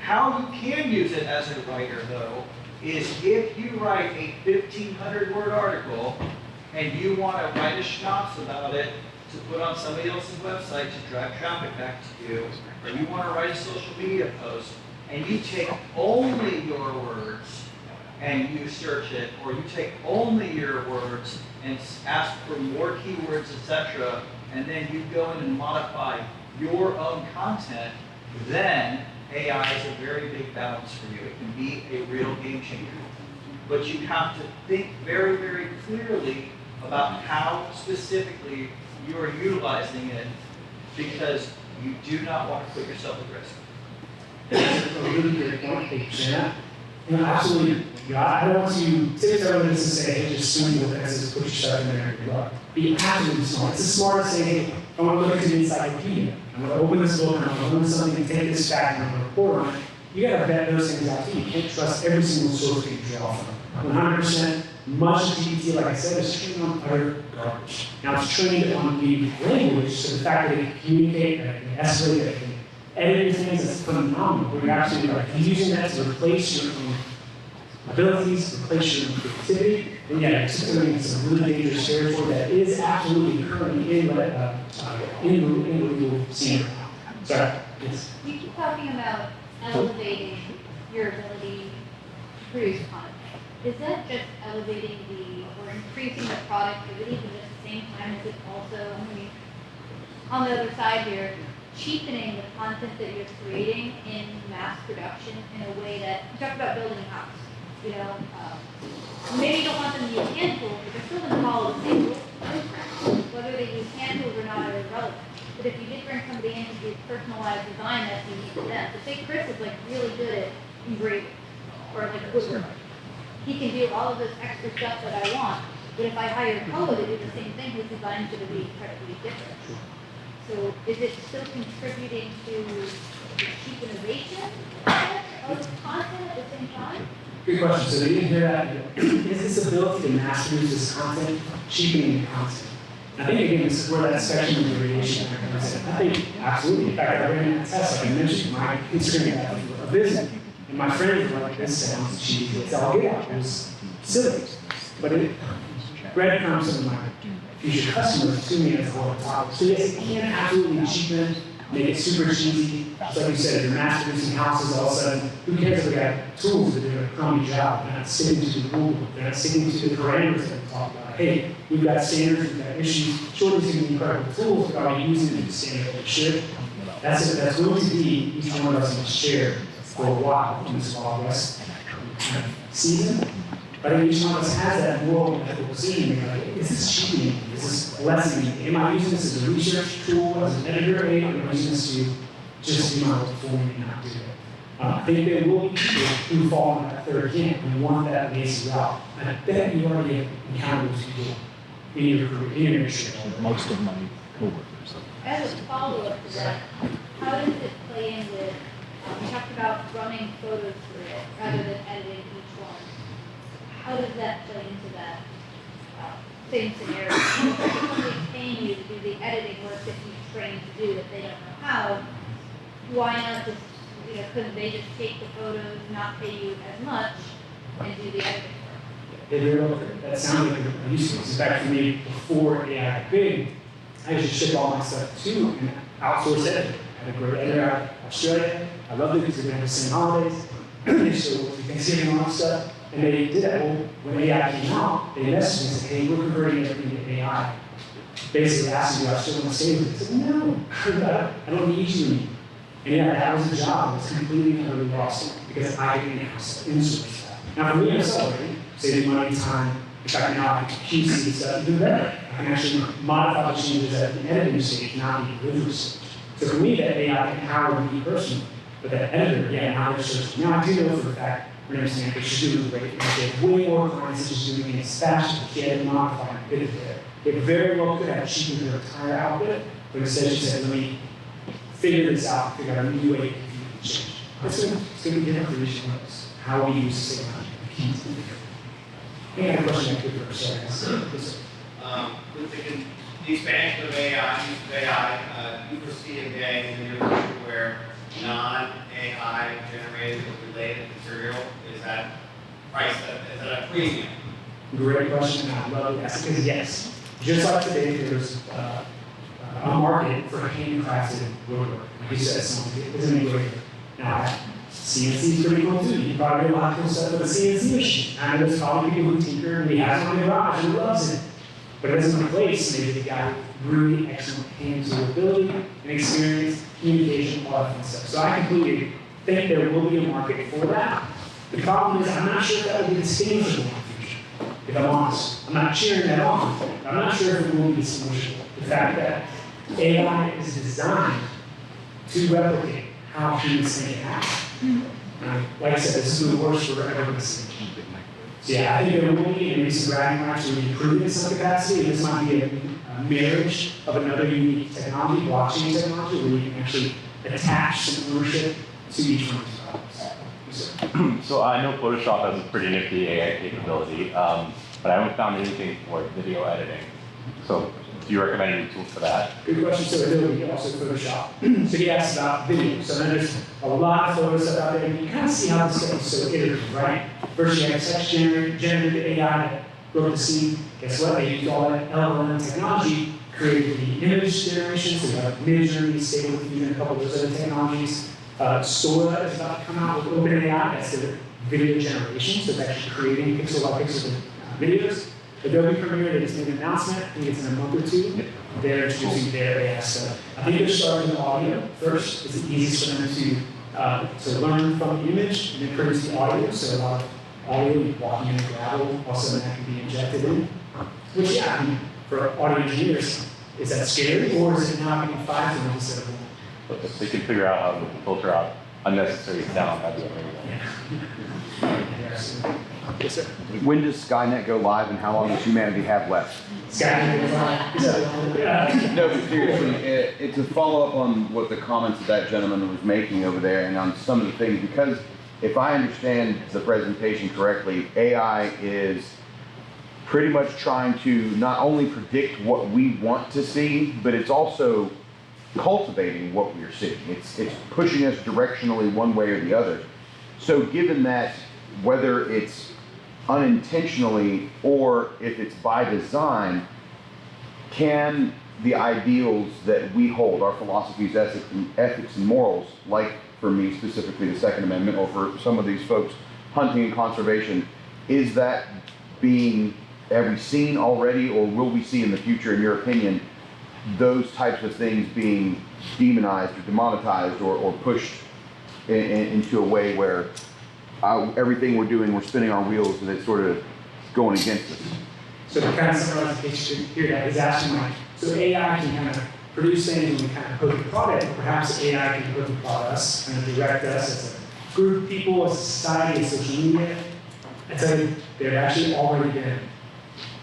How you can use it as a writer, though, is if you write a 1,500-word article and you want to write a schnapps about it to put on somebody else's website to drive traffic back to you, or you want to write a social media post, and you take only your words and you search it, or you take only your words and ask for more keywords, etc., and then you go in and modify your own content, then AI is a very big balance for you. It can be a real game changer. But you have to think very, very clearly about how specifically you are utilizing it, because you do not want to put yourself at risk. That's a really great point. Thank you for saying that. Absolutely. I don't want to tiptoe into this and say, hey, just assume that this is put yourself in there and good luck. Be absolutely smart. It's the smartest thing. Hey, I want to look into the encyclopedia. I'm going to open this book and I'm going to learn something, take this back, and I'm going to report on it. You got to vet those things out too. You can't trust every single source that you draw from. 100%. Much of GPT, like I said, is trained on utter garbage. Now it's trained on the language, so the fact that it can communicate, that it can escalate, that it can edit things, that's phenomenal. But you're absolutely right. If you're using that to replace your own abilities, replace your own creativity, then yeah, it's just going to be some really dangerous territory that is absolutely currently in the legal scene. Sorry. Yes. You keep talking about elevating your ability to produce content. Is that just elevating or increasing the productivity, but at the same time, is it also, on the other side here, cheapening the content that you're creating in mass production in a way that, you talk about building a house, maybe you don't want them to use hand tools, but they're still going to follow the same rules. Whether they use hand tools or not are irrelevant. But if you did bring somebody in to do personalized design that's unique to them, so say Chris is really good at engraving or woodworking. He can do all of this extra stuff that I want, but if I hire Colo to do the same thing, his design is going to be incredibly different. So is it still contributing to the cheap innovation, Good question. So you didn't hear that. Is this ability to mass produce this content cheapening the content? I think again, this is where that section of the radiation comes in. I think absolutely. In fact, I ran a test, like I mentioned, my Instagram had a business. And my friends were like, this sounds cheesy. It's all good. It was silly. But it breadcrumbs some of my future customers to me as a whole topic. So yes, it can absolutely cheapen, make it super cheesy. Just like you said, if you're mass producing houses, all of a sudden, who cares if we got tools that do a crummy job? They're not sticking to the rule book. They're not sticking to the parameters that we talk about. Hey, we've got standards, we've got issues. Sure, these are going to be incredible tools, but are we using them to the standard that we should? That's it. That's going to be each one of us must share for a while in this Wild West kind of season. But I think each one of us has that moral and ethical decision. Like, is this cheating? Is this lessening? Am I using this as a research tool, as an editor aid, or am I using this to just do my work for me and not do it? I think there will be people who fall in that third camp and want that lazy route. And I bet you already have encountered those people in your career, in your industry. Most of my coworkers. As a follow-up to that, how does it play in with, we talked about running photos through it rather than editing each one. How does that play into that same scenario? If somebody's paying you to do the editing work that you've trained to do that they don't know how, why not just, couldn't they just take the photos, not pay you as much, and do the editing work? They very well could. That sounds like a use case. In fact, for me, before AI got big, I used to ship all my stuff to an outsourced editor. I had a great editor out of Australia. I loved it because we didn't have the same holidays. So we Thanksgiving and all that stuff. And they did that. Well, when AI came out, they messaged me and said, hey, we're converting everything to AI. Basically asking me, I still want to stay with it. I said, no, I don't need you anymore. And yeah, that was a job. It was completely utterly lost because I didn't in-source that. Now, for me, I'm celebrating, saving money, time. In fact, now I can QC the stuff even better. I can actually modify the changes at the editing stage, not the original stage. So for me, that AI empowered me personally. But that editor, yeah, now they're searching. Now I do know for a fact, we're understanding that she's doing great. They have way more clients that she's doing it as fast as she had to modify and pivot there. It very well could have cheapened her entire outfit, but instead she said, let me figure this out, figure out a new way to change. It's going to be different for each one of us, how we use the same content. I had a question I could sorry. With the expansion of AI, use of AI, you foresee a day in the near future where non-AI generated or related material is at priced at a premium? Great question, and I love to ask because yes, just like today, there's a market for handcrafted woodwork. Like you said, something isn't it great? Now, CNC is pretty cool too. You probably do a lot of cool stuff with a CNC machine. I know there's probably people who tinker and he has one in the garage and loves it. But it doesn't replace maybe the guy with really excellent hand-tool ability and experience, communication, all that fun stuff. So I completely think there will be a market for that. The problem is I'm not sure if that will be distinguishable in the future, if I'm honest. I'm not cheering that on. I'm not sure if it will be distinguishable. The fact that AI is designed to replicate how humans think it happens. Like I said, this is the worst we're ever going to see. So yeah, I think there will be maybe some bragging rights where we improve in some capacity, and this might be a marriage of another unique technology, blockchain technology, where you can actually attach some ownership to each one of these products. So I know Photoshop has a pretty nifty AI capability, but I haven't found anything for video editing. So do you recommend any tool for that? Good question. So Adobe, also Photoshop. So he asked about video. So then there's a lot of photos out there, and you kind of see how this stuff is so iterative, right? First you have text generated AI that wrote the scene. Guess what? They used all that LLM technology, created the image generation, so you have Midjourney, Stable Diffusion, a couple of those other technologies. Sora is about to come out with OpenAI, that's the video generation, so it's actually creating pixel by pixel videos. Adobe Premiere, they just made an announcement, I think it's in a month or two. They're introducing their AI stuff. I think they're starting with audio first. It's the easiest for them to learn from the image and then produce the audio. So a lot of audio, walking in the gravel, also that can be injected in. Which, yeah, I mean, for audio engineers, is that scary or is it now being 5 to 1 instead of 1? But if they can figure out how to filter out unnecessary sound, that'd be amazing. Yes, sir. When does Skynet go live and how long does humanity have left? Skynet. No, but seriously, it's a follow-up on what the comments that gentleman was making over there and on some of the things, because if I understand the presentation correctly, AI is pretty much trying to not only predict what we want to see, but it's also cultivating what we're seeing. It's pushing us directionally one way or the other. So given that, whether it's unintentionally or if it's by design, can the ideals that we hold, our philosophies, ethics and morals, like for me specifically the Second Amendment, or for some of these folks, hunting and conservation, is that being, have we seen already, or will we see in the future, in your opinion, those types of things being demonized or demonetized or pushed into a way where everything we're doing, we're spinning our wheels and it's sort of going against us? So to kind of summarize the picture here, that is actually like, so AI can kind of produce things and we kind of put the product, but perhaps AI can put the product us, kind of direct us as a group of people, as a society, as social media. I tell you, there have actually already been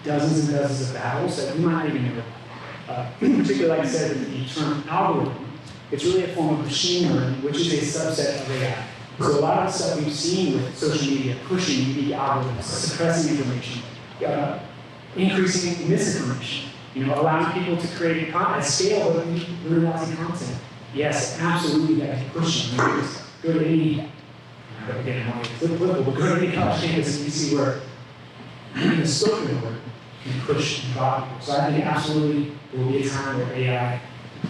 dozens and dozens of battles that we might not even know. Particularly, like I said, the term algorithm, it's really a form of machine learning, which is a subset of AI. So a lot of the stuff we've seen with social media, pushing unique algorithms, suppressing information, increasing misinformation, allowing people to create content at scale, but brutalizing content. Yes, absolutely, that is pushing. Go to any, again, I'm not political, but go to any college campus and you see where even the spoken word can push and draw people. So I think absolutely there will be a time where AI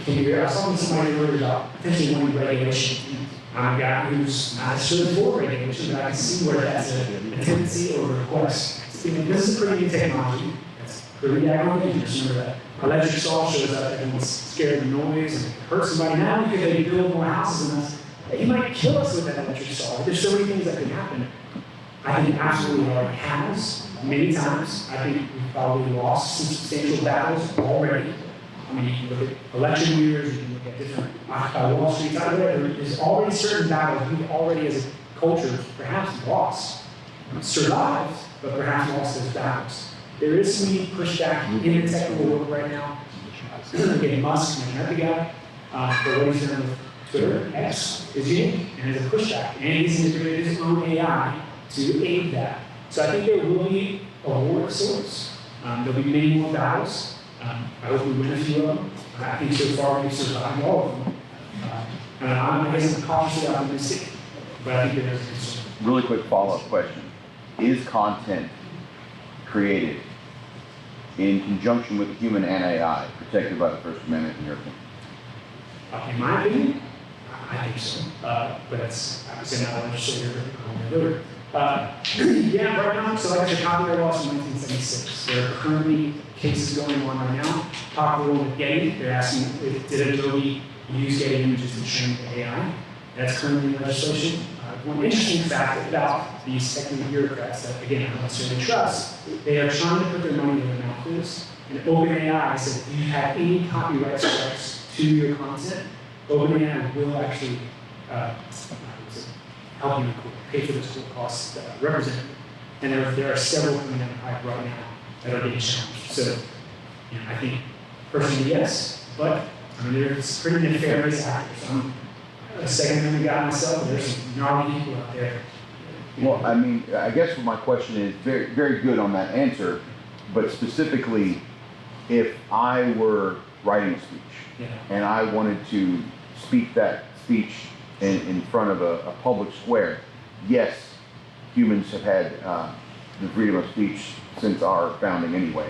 can be. I was talking to somebody earlier about potentially wanting regulation. I'm a guy who's not necessarily for regulation, but I can see where that's a tendency or a request. This is a pretty new technology. It's pretty daggone dangerous. Remember that electric saw shows up, everyone's scared of the noise and hurt somebody. Now because they build more houses than us, he might kill us with that electric saw. There's so many things that could happen. I think absolutely already has, many times. I think we've probably lost some substantial battles already. I mean, you can look at election years, you can look at different Occupy Wall Street, there's already certain battles we've already as a culture perhaps lost. Survived, but perhaps lost those battles. There is some need pushback in the technical world right now. Again, Musk, the guy, but what he's done with Twitter, X, is unique, and is a pushback. And he's integrated his own AI to aid that. So I think there will be a war of sorts. There'll be many more battles. I hope we win a few of them. I think so far we've survived all of them. And I guess I'm cautiously optimistic, but I think there's a concern. Really quick follow-up question. Is content created in conjunction with human and AI protected by the First Amendment in your opinion? In my opinion, I think so. But that's obviously not a legislator or yeah, right now, so like I said, copyright law is from 1976. There are currently cases going on right now. Popular with Getty, they're asking, did it really use Getty images to train the AI? That's currently in legislation. One interesting fact about these technical bureaucrats that, again, I don't necessarily trust, they are trying to put their money where their mouth is. And OpenAI said, if you have any copyright strikes to your content, OpenAI will actually help you pay for those court costs represented. And there are several coming down the pipe right now that are being challenged. So, I think personally, yes, but I mean, there's pretty nefarious actors. I'm a Second Amendment guy myself. There's some gnarly people out there. Well, I mean, I guess my question is very, very good on that answer, but specifically, if I were writing a speech and I wanted to speak that speech in front of a public square, yes, humans have had the freedom of speech since our founding anyway,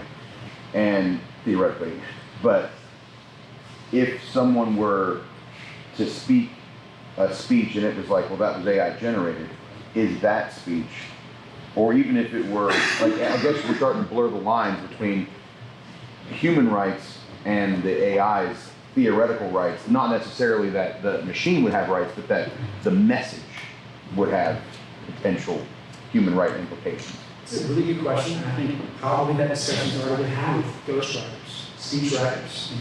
and theoretically, but if someone were to speak a speech and it was like, well, that was AI generated, is that speech? Or even if it were, like, I guess we're starting to blur the lines between human rights and the AI's theoretical rights, not necessarily that the machine would have rights, but that the message would have potential human right implications. It's a really good question. I think probably that discussion's already been had with ghostwriters, speech writers.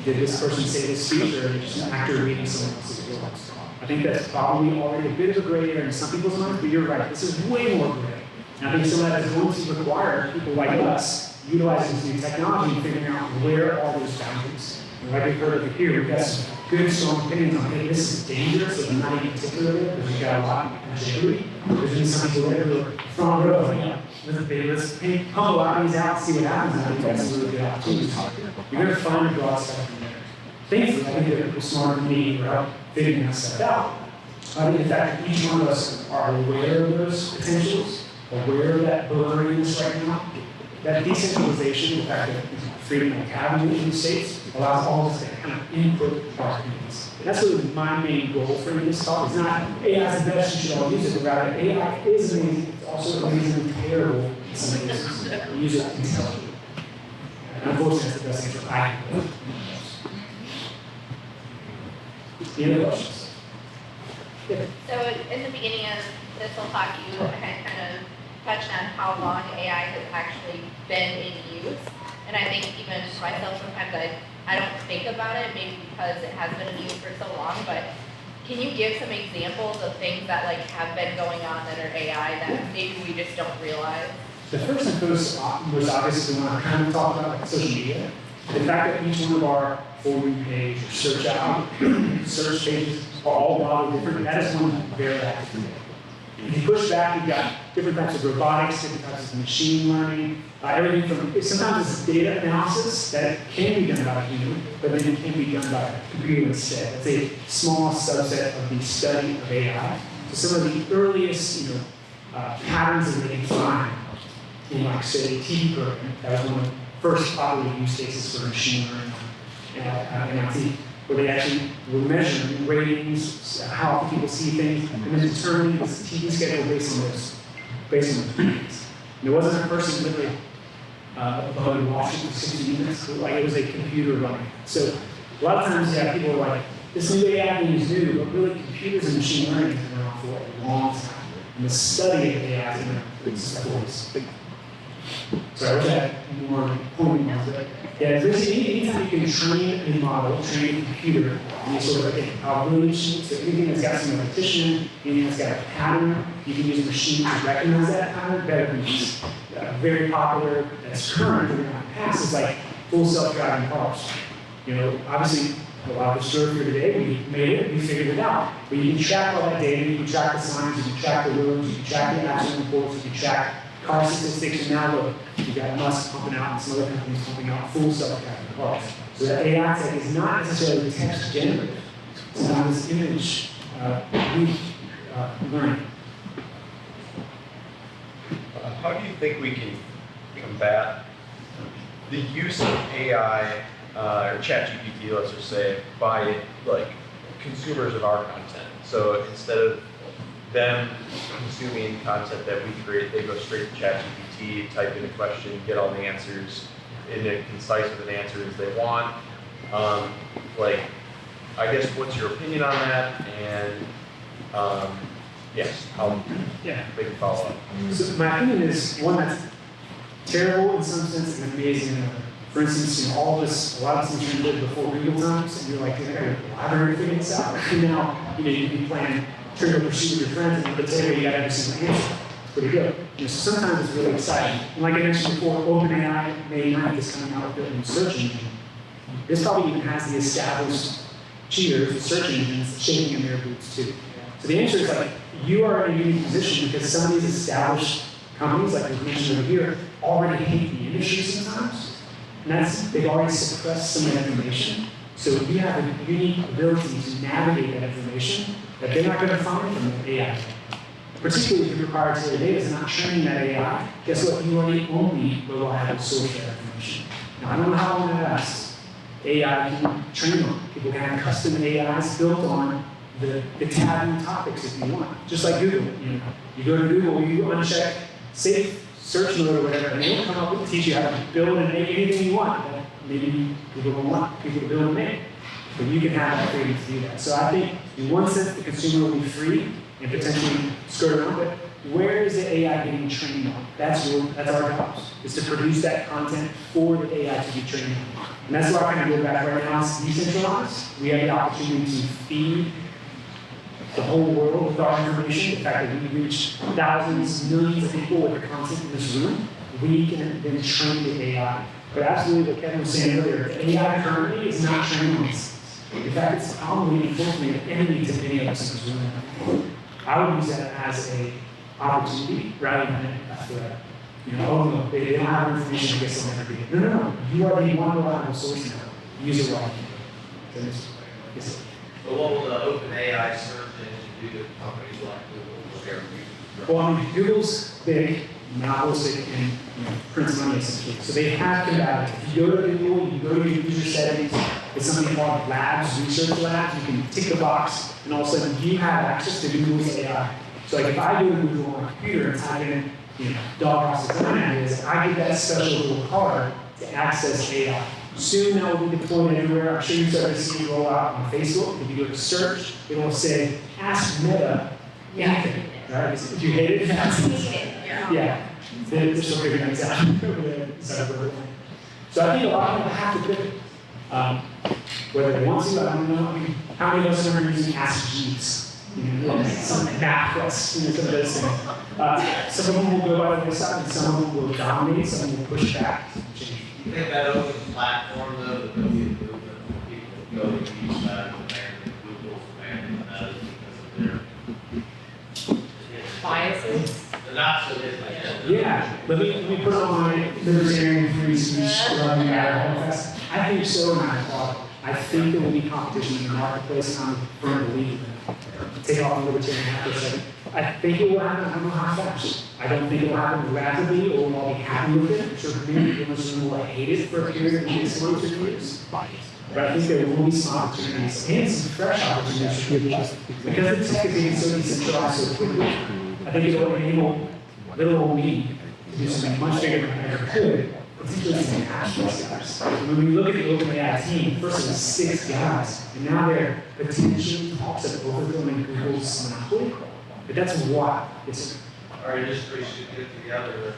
Did this person say this speech, or just an actor reading someone else's words? I think that's probably already a bit of a gray area in some people's minds, but you're right. This is way more gray. And I think some of that is going to require people like us utilizing this new technology and figuring out where are those boundaries. And like we've heard over here, we've got some good, strong opinions on, hey, this is dangerous, or not even particularly, because you got a lot of integrity. There's been some people that are front row, let's pummel out these out, see what happens, and I think that's a really good opportunity. You're going to find a broad spectrum there. Thankfully, I think that people smarter than me are out figuring that stuff out. I think the fact that each one of us are aware of those potentials, aware of that blurriness right now, that decentralization, the fact that freedom of cabinet in the states allows all of us to kind of input our opinions. And that's really my main goal for this talk. It's not AI is the best, you should all use it, but rather AI is amazing, it's also amazingly terrible in some cases. We use it intelligently. And unfortunately, that's the best answer I can give. Any other questions? Yeah. So in the beginning of this whole talk, you had kind of touched on how long AI has actually been in use. And I think even myself, sometimes I don't think about it, maybe because it has been in use for so long, but can you give some examples of things that like have been going on that are AI that maybe we just don't realize? The first and most obvious is the one I'm kind of talking about, like social media. The fact that each one of our For You page or search out, search pages are all wildly different, that is one very active today. If you push back, you've got different types of robotics, different types of machine learning, everything from, sometimes it's data analysis that can be done by a human, but then it can be done by a computer instead. It's a small subset of the study of AI. So some of the earliest, patterns that they can find in, like, say, a TV program, that was one of the first popular use cases for machine learning and IT, where they actually were measuring ratings, how often people see things, and then determining the TV schedule based on those ratings. And there wasn't a person literally behind watching for 60 minutes, like it was a computer running. So a lot of times, yeah, people are like, this new AI thing is new, but really computers and machine learning have been around for a long time. And the study of AI has been around since the 40s. So I wish I had more pointing ones, but yeah, anytime you can train a model, train a computer, and you sort of like algorithm, so anything that's got some repetition, anything that's got a pattern, you can use a machine to recognize that pattern better than just very popular, that's current, and not past, is like full self-driving cars. Obviously, a lot of the story here today, we made it, we figured it out. But you can track all that data, you can track the signs, you can track the roads, you can track the accident reports, you can track car statistics, and now look, you've got Musk pumping out and some other companies pumping out full self-driving cars. So that AI tech is not necessarily text generative. It's not this image learning. How do you think we can combat the use of AI or ChatGPT, let's just say, by like consumers of our content? So instead of them consuming content that we create, they go straight to ChatGPT, type in a question, get all the answers in a concise of an answer as they want. I guess, what's your opinion on that? And yes, how they can follow up. So my opinion is one that's terrible in some sense and amazing in another. For instance, all this, a lot of things you did before Google times, and you're like, I got a library figuring this out. And now, you can be playing Trivial Pursuit with your friends, and you got every single answer. Pretty good. So sometimes it's really exciting. And like I mentioned before, OpenAI May 9th is coming out with a new search engine. This probably even has the established cheaters, the search engines, shaking in their boots too. So the answer is like, you are in a unique position because some of these established companies, like we mentioned over here, already hate the industry sometimes. And they've already suppressed some of that information. So you have a unique ability to navigate that information that they're not going to find from the AI. Particularly if your proprietary data is not training that AI, guess what? You are the only reliable source of that information. Now, I don't know how long that lasts. AI can train on. People can have custom AIs built on the taboo topics if you want. Just like Google. You go to Google, you uncheck safe search mode or whatever, and they will come up with teach you how to build and make anything you want. That maybe people don't want people to build and make. But you can have that freedom to do that. So I think in one sense the consumer will be free and potentially skirt around, but where is the AI getting trained on? That's our job, is to produce that content for the AI to be trained on. And that's why I kind of go back right now, it's decentralized. We have the opportunity to feed the whole world with our information. The fact that we reach thousands, millions of people with the content in this room, we can then train the AI. But absolutely what Kevin was saying earlier, the AI currently is not trained on this. In fact, it's probably unfortunately an enemy to many of us in this room. I would use that as a opportunity rather than a threat. You know, oh no, they don't have information, I guess they'll never be. No. You are the one reliable source now. Use it right. Yes. But what will the open AI search engine do to companies like Google with their users? Well, I mean, Google's big, monopolistic, and prints money essentially. So they have combated. If you go to Google, you go to your user settings, it's something called labs, research labs. You can tick the box, and all of a sudden you have access to Google's AI. So like if I go to Google on my computer and type in, doghouse design ideas, I get that special little card to access AI. Soon that will be deployed everywhere. I'm sure you've started to see it roll out on Facebook. If you go to search, it will say, ask Meta anything. Right? If you hate it, yeah. They're still figuring things out. So I think a lot of people have to pivot. Whether they want to, I don't know. I mean, how many of us are using Ask Jeeves? Some math plus, some of those things. Some of them will go by the wayside, and some of them will dominate, some of them will push back. You think that open platform though, that there'll be a movement of people that go to use that and Google's and because of their Biases. they're not so different. Yeah, let me put on my libertarian free speech running fast. I think so, and I applaud it. I think there will be competition in the marketplace, and I'm a firm believer in it. Take off the libertarian hat for a second. I think it will happen. I don't know how fast. I don't think it will happen rapidly, or we'll all be happy with it. I'm sure community members will hate it for a period of 6 months or 2 years. But I think there will be some opportunities, and some fresh opportunities for people. Because the tech is getting so decentralized so quickly, I think it will enable little old me to do something much bigger than I ever could. Particularly in the national guys. When we look at the OpenAI team, first it was 6 guys, and now they're potentially talks of overthrowing Google's monopoly. But that's why it's Our industry should get together and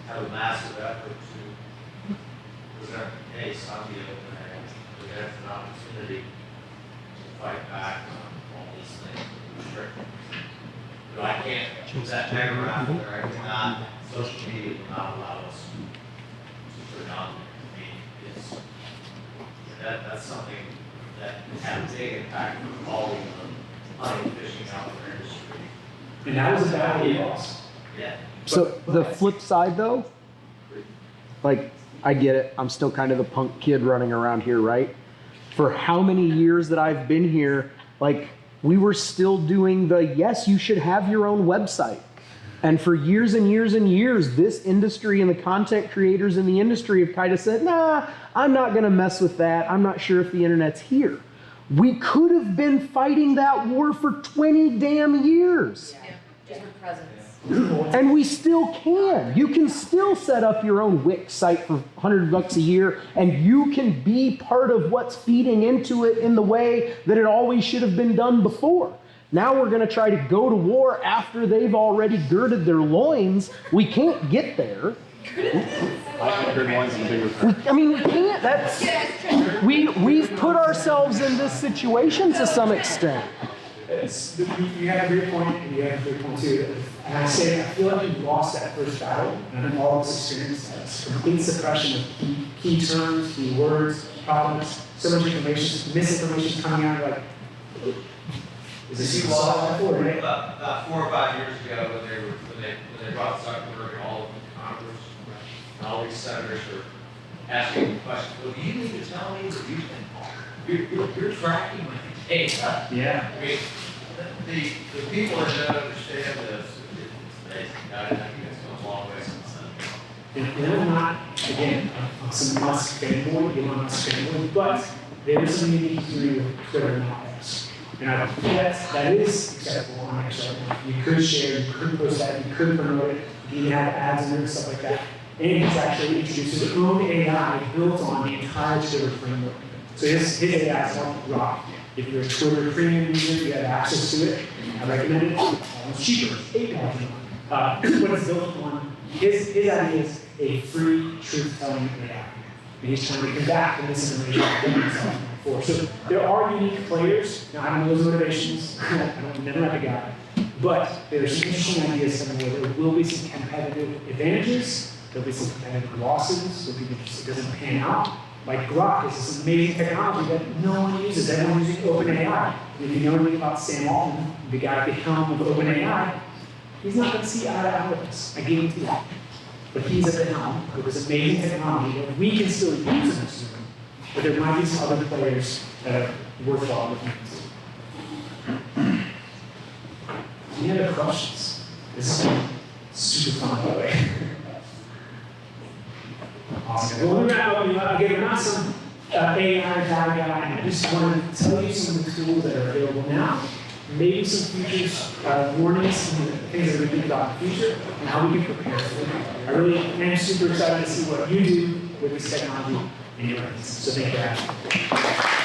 have a massive effort to present the case on the open AI, present an opportunity to fight back on all these things that restrict. But I can't choose that mega raffle there, I cannot, social media will not allow us to put it on there. I mean, it's, that's something that can have a big impact on all of the hunting, fishing out there industry. and that was a battle we lost. Yeah. So the flip side though, like I get it, I'm still kind of the punk kid running around here, right? For how many years that I've been here, like we were still doing the, yes, you should have your own website. And for years and years and years, this industry and the content creators in the industry have kind of said, nah, I'm not gonna mess with that. I'm not sure if the internet's here. We could have been fighting that war for 20 damn years. Yeah, just with presence. And we still can. You can still set up your own Wix site for $100 a year, and you can be part of what's feeding into it in the way that it always should have been done before. Now we're going to try to go to war after they've already girded their loins. We can't get there. I mean, we can't. That's we've put ourselves in this situation to some extent. You have a great point, and you have a great point too. And I say, I feel like you lost that first battle, and I think all of us experienced that. Complete suppression of key terms, key words, problems, so much information, misinformation coming out. Like, is this You you saw lost before, right? about 4 or 5 years ago when they brought Zuckerberg and all of Congress and all these senators were asking the question, well, do you need to tell me that you're tracking my data? Yeah. I mean, the people that don't understand this, it's amazing. I think it's come a long way since then. And I'm not, again, I'm some Musk fanboy, Elon Musk fanboy, but there is some unique theory with Twitter and X. And I think that is acceptable on X right now. You could share, you could post that, you could promote it, you can have ads in there and stuff like that. And he's actually introduced his own AI built on the entire Twitter framework. So his AI is on rock. If you're a Twitter premium user, you have access to it. I recommend it. It's cheaper, $8 what it's built on. His idea is a free truth-telling AI. And he's trying to combat the misinformation that himself before. So there are unique players. Now, I don't know those motivations. I don't never met the guy. But there's some interesting ideas coming where there will be some competitive advantages. There'll be some competitive losses. There'll be if it doesn't pan out. Like Grok is this amazing technology that no one uses. Everyone's using OpenAI. If you know anything about Sam Altman, the guy at the helm of OpenAI, he's not going to see eye to eye with us. I guarantee that. But he's at the helm with this amazing technology that we can still use in this room. But there might be some other players that are worthwhile looking into. Any other questions? This is super fun, by the way. Awesome. Well, we're not some AI guy, and I just want to tell you some of the tools that are available now, maybe some futures, warnings, and things that we think about in the future, and how we can prepare for them. I really am super excited to see what you do with this technology in your hands. So thank you for having me.